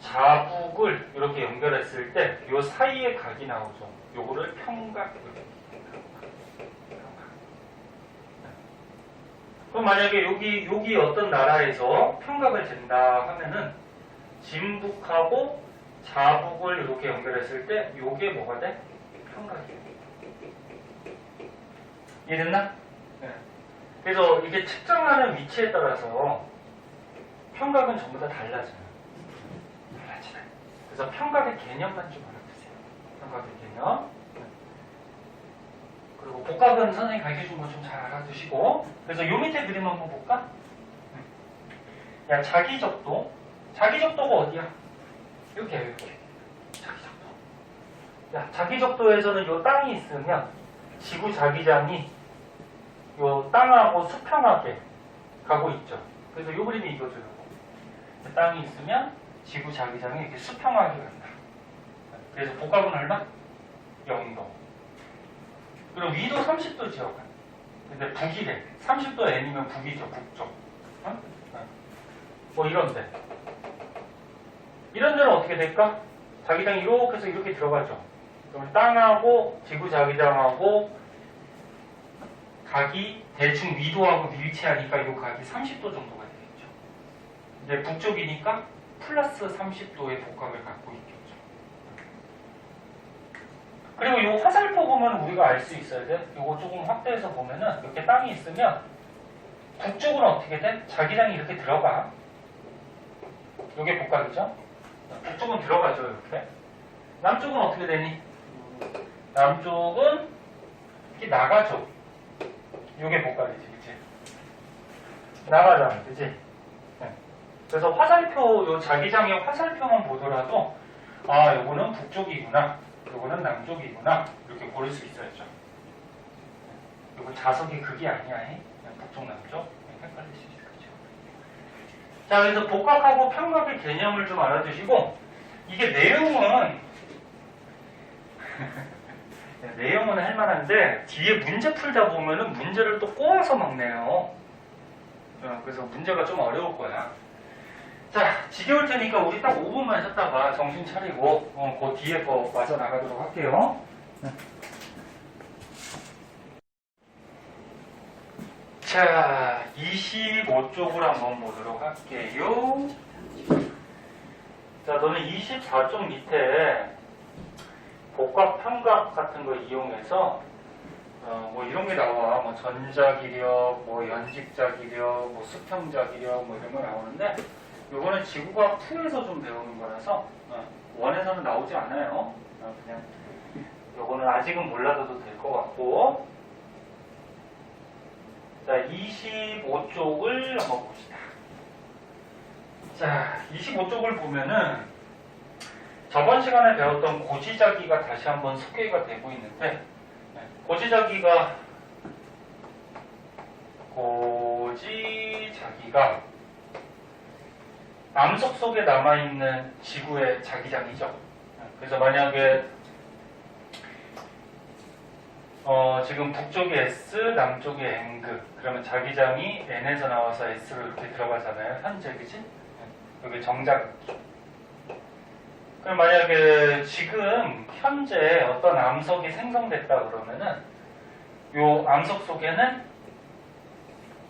자북을 이렇게 연결했을 때 요 사이에 각이 나오죠. 요거를 평각. 그럼 만약에 여기 어떤 나라에서 평각을 잰다 하면은 진북하고 자북을 이렇게 연결했을 때 요게 뭐가 돼? 평각이에요. 이해됐나? 네. 그래서 이게 측정하는 위치에 따라서 평각은 전부 다 달라져요. 그래서 평각의 개념만 좀 알아두세요. 평각의 개념. 그리고 복각은 선생님이 가르쳐준 거 좀 잘 알아두시고. 그래서 요 밑에 그림 한번 볼까? 야, 자기적도. 자기적도가 어디야? 여기야, 여기. 자기적도. 야, 자기적도에서는 요 땅이 있으면 지구 자기장이 요 땅하고 수평하게 가고 있죠. 그래서 요 그림이 이거죠. 땅이 있으면 지구 자기장이 이렇게 수평하게 간다. 그래서 복각은 얼마? 0도. 그리고 위도 30도 지역은. 근데 북이래. 30도 N이면 북이죠. 북쪽. 응? 뭐 이런데. 이런 데는 어떻게 될까? 자기장이 이렇게 해서 이렇게 들어가죠. 그럼 땅하고 지구 자기장하고 각이 대충 위도하고 일치하니까 이 각이 30도 정도가 되겠죠. 이제 북쪽이니까 플러스 30도의 복각을 갖고 있겠죠. 그리고 이 화살표 보면 우리가 알 수 있어야 돼. 이거 조금 확대해서 보면은 이렇게 땅이 있으면 북쪽은 어떻게 돼? 자기장이 이렇게 들어가. 이게 복각이죠. 북쪽은 들어가죠. 이렇게. 남쪽은 어떻게 되니? 남쪽은 이렇게 나가죠. 이게 복각이지, 그치? 나가잖아, 그치? 그래서 화살표, 요 자기장의 화살표만 보더라도, 아, 요거는 북쪽이구나, 요거는 남쪽이구나, 이렇게 고를 수 있어야죠. 요거 자석이 극이 아니야, 그냥 북쪽, 남쪽. 헷갈릴 수 있어, 그죠? 자, 그래서 복각하고 평각의 개념을 좀 알아두시고, 이게 내용은, 내용은 할만한데, 뒤에 문제 풀다 보면은 문제를 또 꼬아서 막네요. 그래서 문제가 좀 어려울 거야. 자, 지겨울 테니까 우리 딱 5분만 쉬었다가 정신 차리고 그 뒤에 거 마저 나가도록 할게요. 자, 25쪽으로 한번 보도록 할게요. 자, 너는 24쪽 밑에 복각, 평각 같은 거 이용해서 뭐 이런 게 나와. 뭐 전자기력, 뭐 연직자기력, 뭐 수평자기력 뭐 이런 거 나오는데 요거는 지구과학 2에서 좀 배우는 거라서 원에서는 나오지 않아요. 그냥 요거는 아직은 몰라도 될 것 같고. 자, 25쪽을 한번 봅시다. 자, 25쪽을 보면은 저번 시간에 배웠던 고지자기가 다시 한번 소개가 되고 있는데, 고지자기가 암석 속에 남아있는 지구의 자기장이죠. 그래서 만약에 지금 북쪽이 S, 남쪽이 N극, 그러면 자기장이 N에서 나와서 S로 이렇게 들어가잖아요. 현재, 그치? 여기 정자극. 그럼 만약에 지금 현재 어떤 암석이 생성됐다 그러면은 요 암석 속에는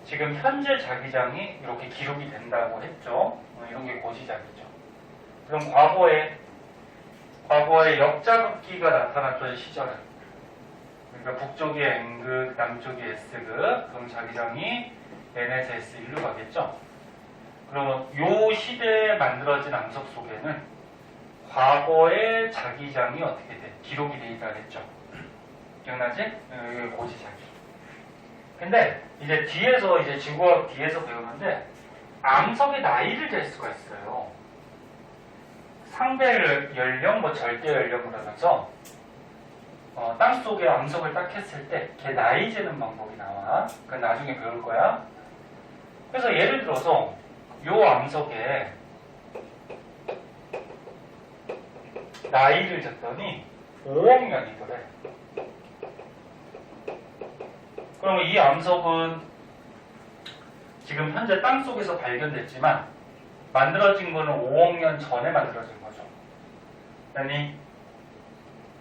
지금 현재 자기장이 이렇게 기록이 된다고 했죠. 이런 게 고지자기죠. 그럼 과거에 역자극기가 나타났던 시절은, 그러니까 북쪽이 N극, 남쪽이 S극, 그럼 자기장이 N에서 S1로 가겠죠. 그러면 요 시대에 만들어진 암석 속에는 과거의 자기장이 어떻게 돼? 기록이 돼 있다 그랬죠. 기억나지? 이게 고지자기. 근데 이제 뒤에서 지구과학 뒤에서 배우는데 암석의 나이를 잴 수가 있어요. 상대 연령, 뭐 절대 연령을 하면서 땅 속에 암석을 딱 했을 때 걔 나이 재는 방법이 나와. 그건 나중에 배울 거야. 그래서 예를 들어서 요 암석에 나이를 쟀더니 5억 년이더래. 그러면 이 암석은 지금 현재 땅 속에서 발견됐지만 만들어진 거는 5억 년 전에 만들어진 거죠. 아니,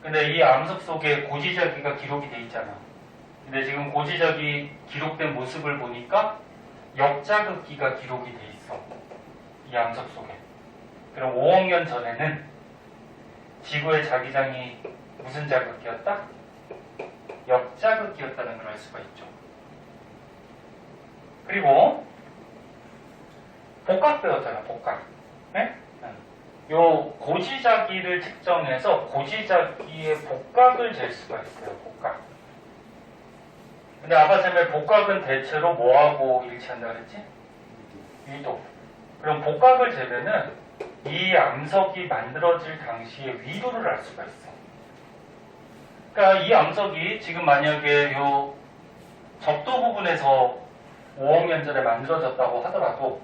근데 이 암석 속에 고지자기가 기록이 돼 있잖아. 근데 지금 고지자기 기록된 모습을 보니까 역자극기가 기록이 돼 있어. 이 암석 속에. 그럼 5억 년 전에는 지구의 자기장이 무슨 자극기였다? 역자극기였다는 걸 알 수가 있죠. 그리고 복각 배웠잖아, 복각. 네? 요 고지자기를 측정해서 고지자기의 복각을 잴 수가 있어요, 복각. 근데 아까 전에 복각은 대체로 뭐하고 일치한다 그랬지? 위도. 그럼 복각을 재면은 이 암석이 만들어질 당시의 위도를 알 수가 있어. 그러니까 이 암석이 지금 만약에 요 적도 부분에서 5억 년 전에 만들어졌다고 하더라도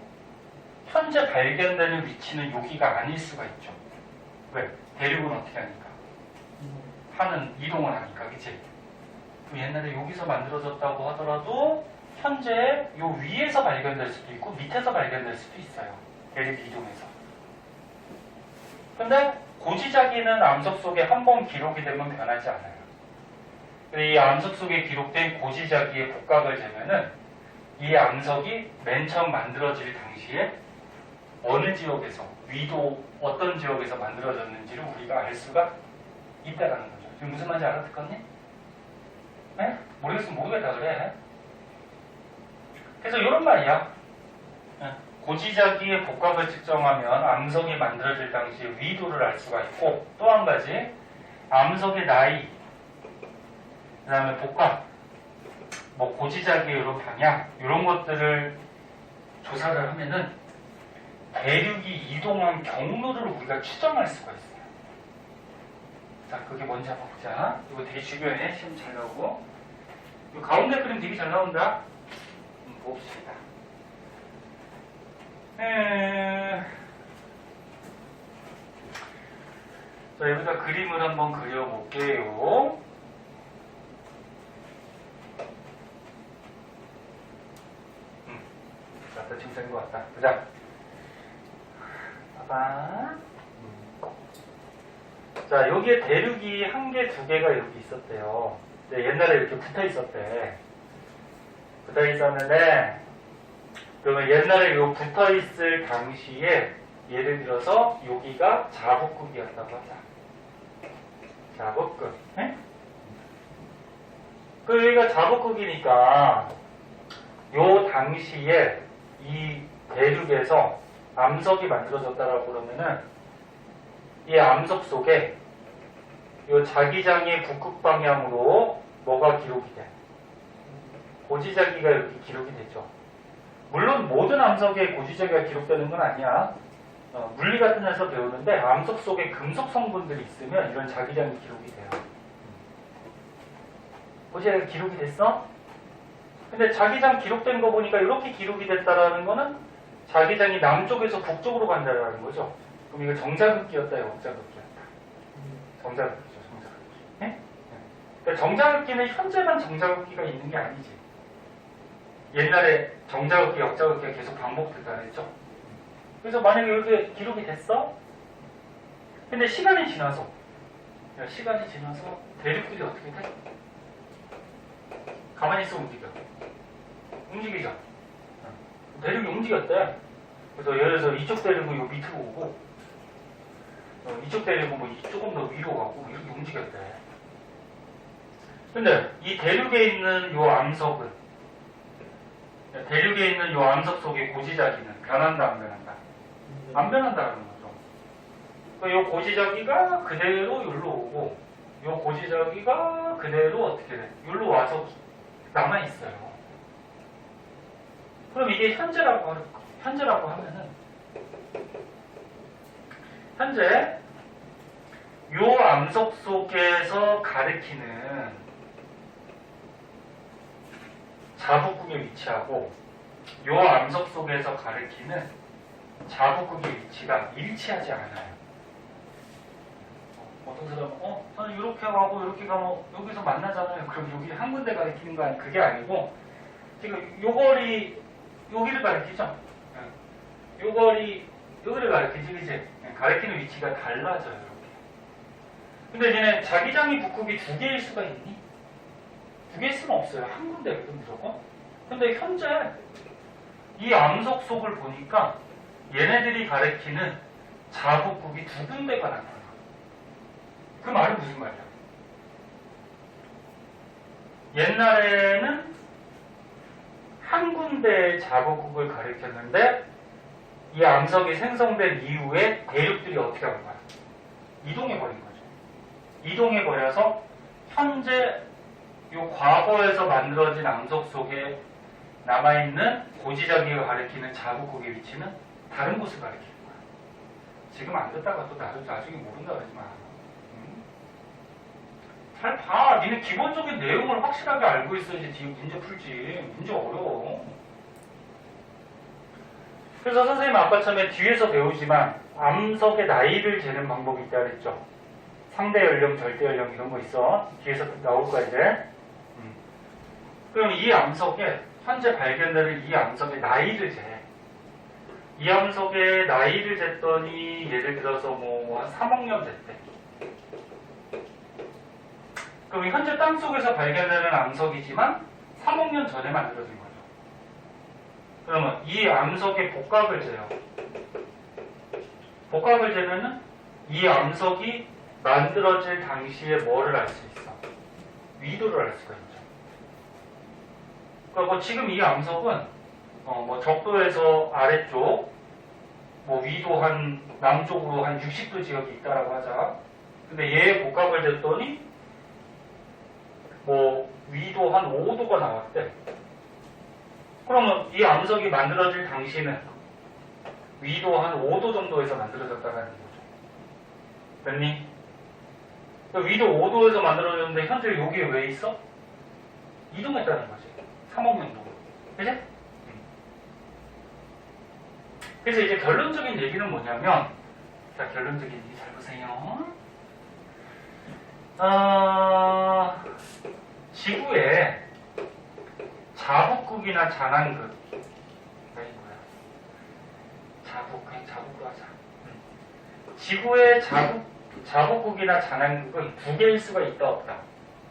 현재 발견되는 위치는 여기가 아닐 수가 있죠. 왜? 대륙은 어떻게 하니까? 하는 이동을 하니까, 그치? 그럼 옛날에 여기서 만들어졌다고 하더라도 현재 요 위에서 발견될 수도 있고 밑에서 발견될 수도 있어요. 대륙 이동해서. 근데 고지자기는 암석 속에 한 번 기록이 되면 변하지 않아요. 이 암석 속에 기록된 고지자기의 복각을 재면은 이 암석이 맨 처음 만들어질 당시에 어느 지역에서, 위도 어떤 지역에서 만들어졌는지를 우리가 알 수가 있다라는 거죠. 지금 무슨 말인지 알아듣겠니? 네? 모르겠으면 모르겠다 그래. 그래서 이런 말이야. 고지자기의 복각을 측정하면 암석이 만들어질 당시의 위도를 알 수가 있고, 또 한 가지 암석의 나이, 그 다음에 복각, 뭐 고지자기의 이런 방향, 이런 것들을 조사를 하면은 대륙이 이동한 경로를 우리가 추정할 수가 있어요. 자, 그게 뭔지 한번 보자. 이거 되게 중요해. 시험 잘 나오고. 이 가운데 그림 되게 잘 나온다. 봅시다. 자, 여기다 그림을 한번 그려볼게요. 자, 대충 된 것 같다. 보자. 봐봐. 자, 여기에 대륙이 한 개, 두 개가 여기 있었대요. 근데 옛날에 이렇게 붙어 있었대. 붙어 있었는데, 그러면 옛날에 요 붙어 있을 당시에 예를 들어서 여기가 자복극이었다고 하자. 자복극. 네? 그 여기가 자복극이니까 요 당시에 이 대륙에서 암석이 만들어졌다라고 그러면은 이 암석 속에 요 자기장의 북극 방향으로 뭐가 기록이 돼? 고지자기가 여기 기록이 되죠. 물론 모든 암석에 고지자기가 기록되는 건 아니야. 물리 같은 데서 배우는데 암석 속에 금속 성분들이 있으면 이런 자기장이 기록이 돼요. 고지자기가 기록이 됐어? 근데 자기장 기록된 거 보니까 이렇게 기록이 됐다라는 거는 자기장이 남쪽에서 북쪽으로 간다라는 거죠. 그럼 이거 정자극기였다, 역자극기였다. 정자극기죠, 정자극기. 네? 그러니까 정자극기는 현재만 정자극기가 있는 게 아니지. 옛날에 정자극기, 역자극기가 계속 반복됐다 그랬죠. 그래서 만약에 이렇게 기록이 됐어? 근데 시간이 지나서 대륙들이 어떻게 돼? 가만히 있어 움직이죠. 대륙이 움직였대. 그래서 예를 들어서 이쪽 대륙은 요 밑으로 오고 이쪽 대륙은 뭐 조금 더 위로 가고 이렇게 움직였대. 근데 이 대륙에 있는 요 암석은 대륙에 있는 요 암석 속의 고지자기는 변한다 안 변한다? 안 변한다는 거죠. 그러니까 요 고지자기가 그대로 여기로 오고 요 고지자기가 그대로 어떻게 돼? 여기로 와서 남아있어요. 그럼 이게 현재라고 현재라고 하면은 현재 요 암석 속에서 가리키는 자북극의 위치하고 요 암석 속에서 가리키는 자북극의 위치가 일치하지 않아요. 어떤 사람은 저는 이렇게 가고 이렇게 가면 여기서 만나잖아요. 그럼 여기 한 군데 가리키는 거 아니에요? 그게 아니고 지금 요 거리 여기를 가리키죠. 요 거리 여기를 가리키지, 그지? 가리키는 위치가 달라져요. 이렇게. 근데 얘네 자기장이 북극이 두 개일 수가 있니? 두 개일 수는 없어요. 한 군데거든 무조건. 근데 현재 이 암석 속을 보니까 얘네들이 가리키는 자북극이 두 군데가 나타나. 그 말은 무슨 말이야? 옛날에는 한 군데의 자북극을 가리켰는데 이 암석이 생성된 이후에 대륙들이 어떻게 한 거야? 이동해버린 거죠. 이동해버려서 현재 이 과거에서 만들어진 암석 속에 남아있는 고지자기가 가리키는 자북극의 위치는 다른 곳을 가리키는 거야. 지금 안 듣다가 또 나중에 모른다 그러지 마. 잘 봐. 니네 기본적인 내용을 확실하게 알고 있어야지 뒤에 문제 풀지. 문제 어려워. 그래서 선생님 아까 처음에 뒤에서 배우지만 암석의 나이를 재는 방법이 있다 그랬죠. 상대 연령, 절대 연령 이런 거 있어. 뒤에서 나올 거야 이제. 그럼 이 암석에 현재 발견되는 이 암석의 나이를 재. 이 암석의 나이를 쟀더니 예를 들어서 뭐 한 3억 년 됐대. 그럼 현재 땅속에서 발견되는 암석이지만 3억 년 전에 만들어진 거죠. 그러면 이 암석의 복각을 재요. 복각을 재면은 이 암석이 만들어질 당시에 뭐를 알 수 있어? 위도를 알 수가 있죠. 그러니까 뭐 지금 이 암석은 뭐 적도에서 아래쪽 뭐 위도 한 남쪽으로 한 60도 지역이 있다라고 하자. 근데 얘의 복각을 쟀더니 뭐 위도 한 5도가 나왔대. 그러면 이 암석이 만들어질 당시는 위도 한 5도 정도에서 만들어졌다는 거죠. 됐니? 위도 5도에서 만들어졌는데 현재 여기에 왜 있어? 이동했다는 거지. 3억 년 동안. 그치? 그래서 이제 결론적인 얘기는 뭐냐면, 자, 결론적인 얘기 잘 보세요. 지구에 자북극이나 잔한극, 자북으로 하자. 지구의 자북극이나 잔한극은 두 개일 수가 있다, 없다?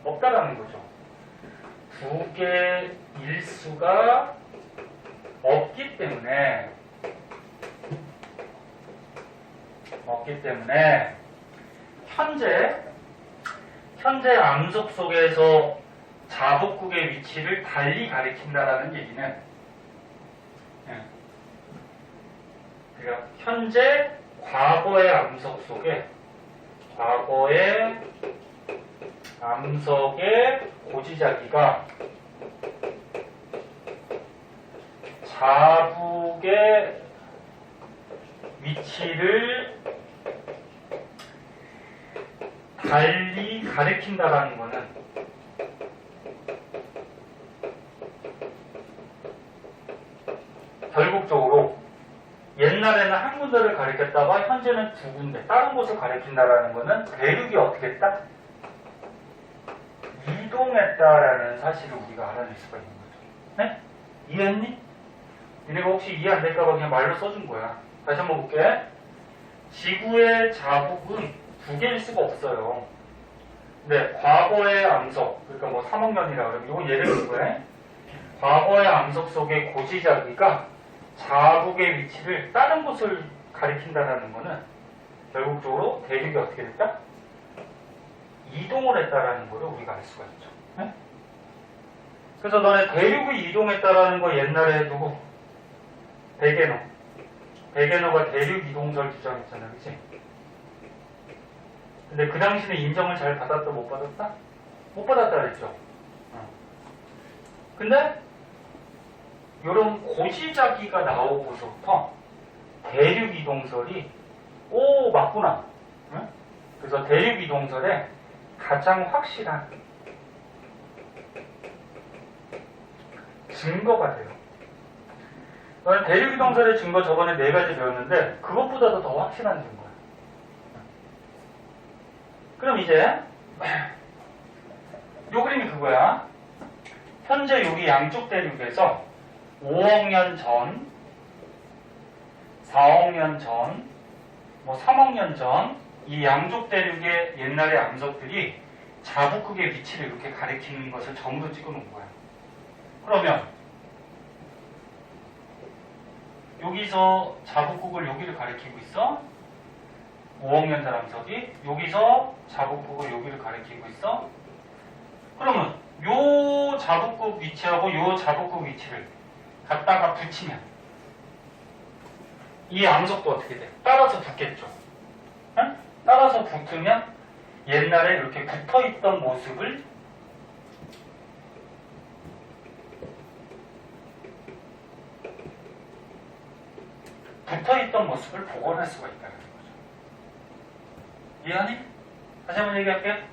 없다라는 거죠. 두 개일 수가 없기 때문에 현재 암석 속에서 자북극의 위치를 달리 가리킨다라는 얘기는, 그러니까 현재 과거의 암석 속에 과거의 암석의 고지자기가 자북의 위치를 달리 가리킨다라는 것은 결국적으로 옛날에는 한 군데를 가리켰다가 현재는 두 군데, 다른 곳을 가리킨다라는 것은 대륙이 어떻게 했다? 이동했다라는 사실을 우리가 알아낼 수가 있는 거죠. 네? 이해했니? 니네가 혹시 이해 안 될까봐 그냥 말로 써준 거야. 다시 한번 볼게. 지구의 자북은 두 개일 수가 없어요. 근데 과거의 암석, 그러니까 뭐 3억 년이라 그러면 이건 예를 든 거예요. 과거의 암석 속의 고지자기가 자북의 위치를 다른 곳을 가리킨다는 것은 결국적으로 대륙이 어떻게 됐다? 이동을 했다라는 것을 우리가 알 수가 있죠. 네? 그래서 너네 대륙이 이동했다라는 거 옛날에 누구? 베게너가 대륙 이동설 주장했잖아, 그치? 근데 그 당시는 인정을 잘 받았다, 못 받았다? 못 받았다 그랬죠. 근데 이런 고지자기가 나오고서부터 대륙이동설이 오 맞구나. 응? 그래서 대륙이동설에 가장 확실한 증거가 돼요. 대륙이동설의 증거 저번에 4가지 배웠는데 그것보다도 더 확실한 증거야. 그럼 이제 요 그림이 그거야. 현재 여기 양쪽 대륙에서 5억 년 전, 4억 년 전, 뭐 3억 년 전 이 양쪽 대륙의 옛날의 암석들이 자북극의 위치를 이렇게 가리키는 것을 전부 찍어 놓은 거야. 그러면 여기서 자북극을 여기를 가리키고 있어. 5억 년 전 암석이 여기서 자북극을 여기를 가리키고 있어. 그러면 요 자북극 위치하고 요 자북극 위치를 갖다가 붙이면 이 암석도 어떻게 돼? 따라서 붙겠죠. 응? 따라서 붙으면 옛날에 이렇게 붙어있던 모습을 복원할 수가 있다는 거죠. 이해하니? 다시 한번 얘기할게.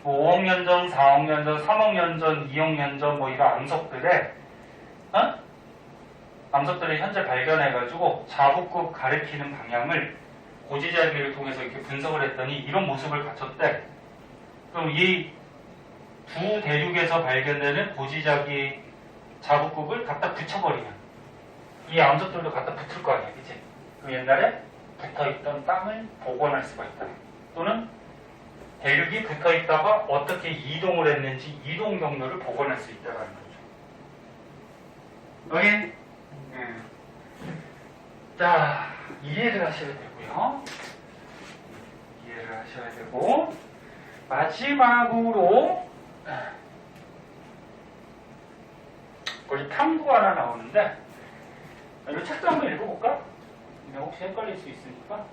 뭐 5억 년 전, 4억 년 전, 3억 년 전, 2억 년 전 뭐 이런 암석들을 현재 발견해가지고 자북극 가리키는 방향을 고지자기를 통해서 이렇게 분석을 했더니 이런 모습을 갖췄대. 그럼 이 두 대륙에서 발견되는 고지자기 자북극을 갖다 붙여버리면 이 암석들도 갖다 붙을 거 아니야, 그치? 그 옛날에 붙어있던 땅을 복원할 수가 있다. 또는 대륙이 붙어있다가 어떻게 이동을 했는지 이동 경로를 복원할 수 있다는 거죠. 오케이? 자, 이해를 하셔야 되고요. 이해를 하셔야 되고, 마지막으로 거기 탐구 하나 나오는데 이 책도 한번 읽어볼까? 혹시 헷갈릴 수 있으니까.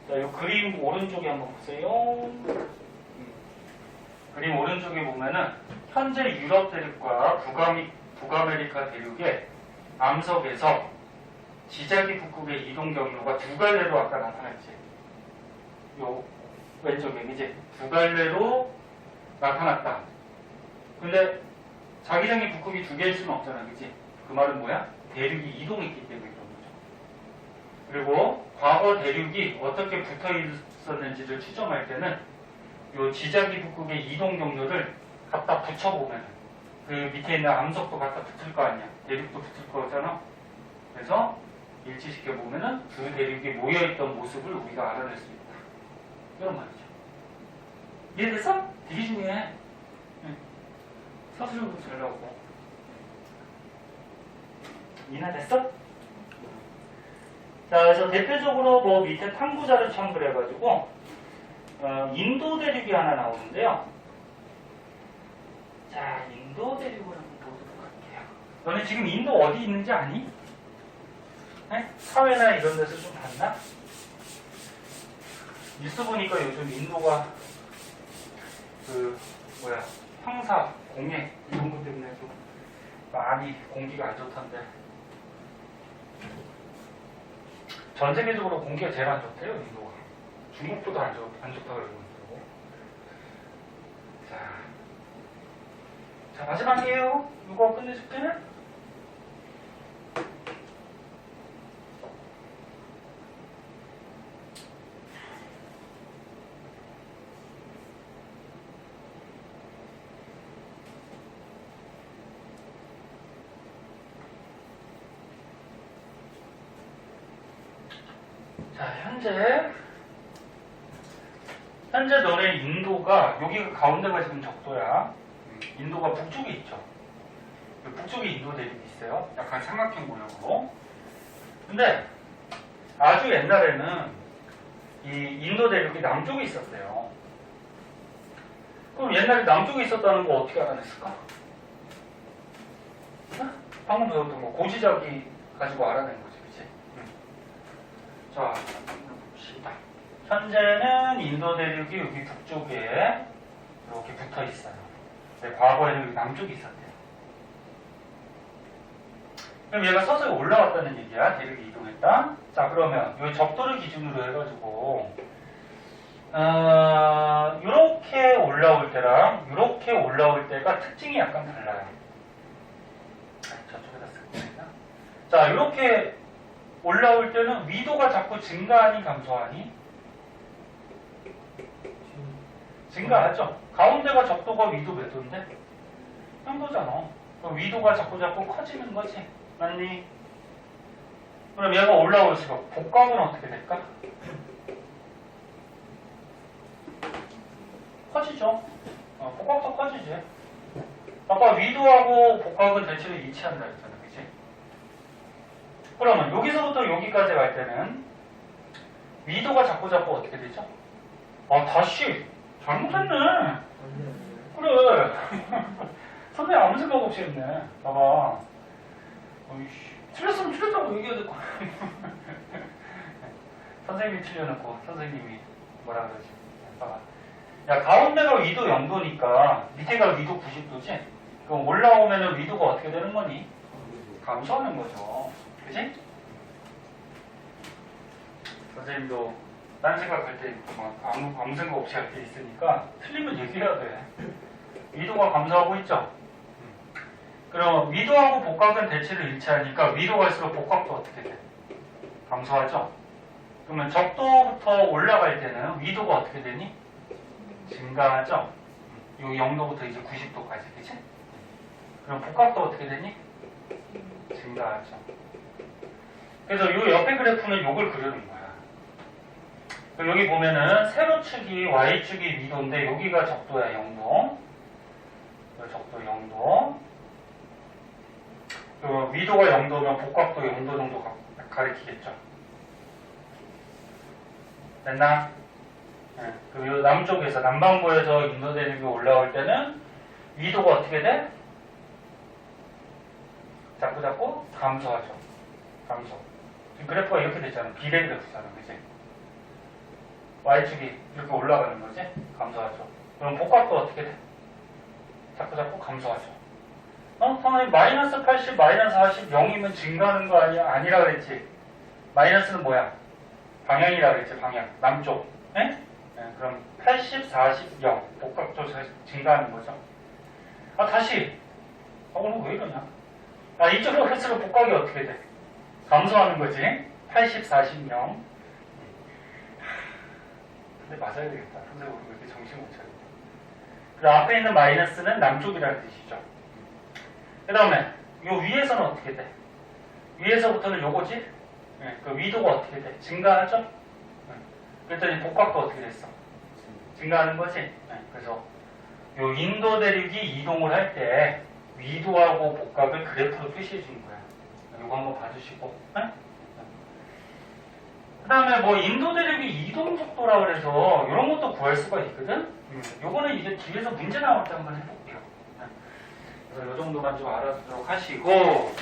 자, 이 그림 오른쪽에 한번 보세요. 그림 오른쪽에 보면은 현재 유럽 대륙과 북아메리카 대륙의 암석에서 지자기 북극의 이동 경로가 두 갈래로 아까 나타났지. 요 왼쪽에 이제 두 갈래로 나타났다. 근데 자기장의 북극이 두 개일 수는 없잖아, 그치? 그 말은 뭐야? 대륙이 이동했기 때문에 그런 거죠. 그리고 과거 대륙이 어떻게 붙어 있었는지를 추정할 때는 요 지자기 북극의 이동 경로를 갖다 붙여보면 그 밑에 있는 암석도 갖다 붙을 거 아니야. 대륙도 붙을 거잖아. 그래서 일치시켜 보면은 두 대륙이 모여있던 모습을 우리가 알아낼 수 있다. 이런 말이죠. 이해됐어? 되게 중요해. 서술형도 잘 나오고. 이해됐어? 자, 그래서 대표적으로 뭐 밑에 탐구자를 참고를 해가지고 인도 대륙이 하나 나오는데요. 자, 인도 대륙을 한번 보도록 할게요. 너네 지금 인도 어디 있는지 아니? 네? 사회나 이런 데서 좀 봤나? 뉴스 보니까 요즘 인도가 황사, 공해 이런 것 때문에 좀 많이 공기가 안 좋던데. 전 세계적으로 공기가 제일 안 좋대요, 인도가. 중국보다 안 좋다고 그러고 있더라고. 자, 마지막이에요. 이거 끝내줄게. 자, 현재 너네 인도가, 여기가 가운데가 지금 적도야. 인도가 북쪽에 있죠. 북쪽에 인도 대륙이 있어요. 약간 삼각형 모양으로. 근데 아주 옛날에는 이 인도 대륙이 남쪽에 있었어요. 그럼 옛날에 남쪽에 있었다는 거 어떻게 알아냈을까? 방금 배웠던 거 고지자기 가지고 알아낸 거지, 그치? 자, 봅시다. 현재는 인도 대륙이 여기 북쪽에 이렇게 붙어 있어요. 네, 과거에는 여기 남쪽에 있었대요. 그럼 얘가 서서히 올라왔다는 얘기야. 대륙이 이동했다. 자, 그러면 이 적도를 기준으로 해가지고 이렇게 올라올 때랑 이렇게 올라올 때가 특징이 약간 달라요. 저쪽에다 쓸게요. 자, 이렇게 올라올 때는 위도가 자꾸 증가하니 감소하니? 증가하죠. 가운데가 적도가 위도 몇 도인데? 한 도잖아. 그럼 위도가 자꾸 커지는 거지. 맞니? 그럼 얘가 올라올수록 복각은 어떻게 될까? 커지죠. 복각도 커지지. 아까 위도하고 복각은 대체로 일치한다 했잖아. 그치? 그러면 여기서부터 여기까지 갈 때는 위도가 자꾸 어떻게 되죠? 다시 잘못했네. 그래. 선생님 아무 생각 없이 했네. 봐봐. 어이씨. 틀렸으면 틀렸다고 얘기해야 될 거야. 선생님이 틀려놓고 선생님이 뭐라 그러지? 봐봐. 야, 가운데가 위도 0도니까 밑에가 위도 90도지? 그럼 올라오면은 위도가 어떻게 되는 거니? 감소하는 거죠. 그치? 선생님도 딴 생각할 때 아무 생각 없이 할 때 있으니까 틀리면 얘기해야 돼. 위도가 감소하고 있죠? 그럼 위도하고 복각은 대체로 일치하니까 위도 갈수록 복각도 어떻게 돼? 감소하죠? 그러면 적도부터 올라갈 때는 위도가 어떻게 되니? 증가하죠? 요 0도부터 이제 90도까지, 그치? 그럼 복각도 어떻게 되니? 증가하죠. 그래서 요 옆에 그래프는 요걸 그려놓은 거야. 여기 보면은 세로축이 Y축이 위도인데 여기가 적도야, 0도. 적도 0도. 위도가 0도면 복각도 0도 정도 가리키겠죠. 됐나? 네. 그리고 남쪽에서, 남반구에서 인도 대륙이 올라올 때는 위도가 어떻게 돼? 자꾸 감소하죠. 감소. 지금 그래프가 이렇게 됐잖아. 비례 그래프잖아. 그치? Y축이 이렇게 올라가는 거지? 감소하죠. 그럼 복각도 어떻게 돼? 자꾸 감소하죠. 선생님 마이너스 80, 마이너스 40, 0이면 증가하는 거 아니야? 아니라 그랬지. 마이너스는 뭐야? 방향이라 그랬지. 방향. 남쪽. 네? 그럼 80, 40, 0. 복각도 증가하는 거죠. 다시. 오늘 왜 이러냐? 이쪽으로 갈수록 복각이 어떻게 돼? 감소하는 거지. 80, 40, 0. 근데 맞아야 되겠다. 선생님 우리 왜 이렇게 정신 못 차리냐. 그리고 앞에 있는 마이너스는 남쪽이라는 뜻이죠. 그 다음에 요 위에서는 어떻게 돼? 위에서부터는 요거지? 네, 그 위도가 어떻게 돼? 증가하죠? 네. 그랬더니 복각도 어떻게 됐어? 증가하는 거지? 네, 그래서 요 인도 대륙이 이동을 할 때 위도하고 복각을 그래프로 표시해 준 거야. 요거 한번 봐주시고. 네? 그 다음에 뭐 인도 대륙이 이동 속도라 그래서 이런 것도 구할 수가 있거든? 요거는 이제 뒤에서 문제 나올 때 한번 해볼게요. 네. 그래서 요 정도만 좀 알아두도록 하시고,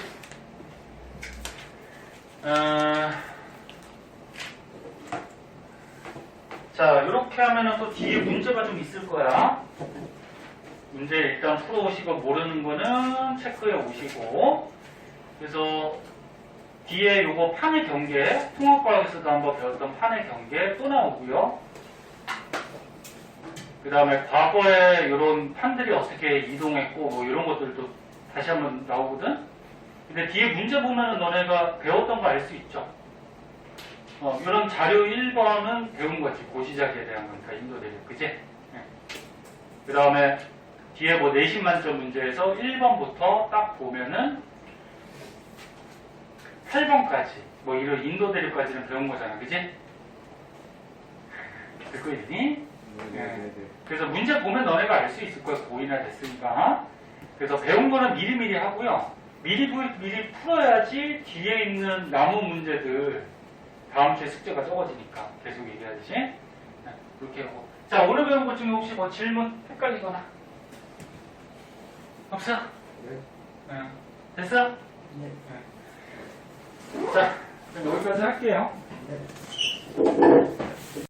자, 이렇게 하면은 또 뒤에 문제가 좀 있을 거야. 문제 일단 풀어오시고 모르는 거는 체크해 오시고, 그래서 뒤에 요거 판의 경계, 통합과학에서도 한번 배웠던 판의 경계 또 나오고요. 그 다음에 과거에 이런 판들이 어떻게 이동했고 뭐 이런 것들도 다시 한번 나오거든. 근데 뒤에 문제 보면은 너네가 배웠던 거 알 수 있죠. 이런 자료 1번은 배운 거지. 고시작에 대한 거니까 인도 대륙, 그지? 네. 그 다음에 뒤에 뭐 내신 만점 문제에서 1번부터 딱 보면은 8번까지 뭐 이런 인도 대륙까지는 배운 거잖아, 그지? 듣고 있니? 네. 그래서 문제 보면 너네가 알 수 있을 거야. 고2나 됐으니까. 그래서 배운 거는 미리미리 하고요. 미리 풀어야지 뒤에 있는 남은 문제들 다음 주에 숙제가 적어지니까 계속 얘기하듯이. 네, 그렇게 하고. 자, 오늘 배운 것 중에 혹시 뭐 질문 헷갈리거나 없어? 네. 네. 됐어? 네. 네. 자, 그럼 여기까지 할게요. 네.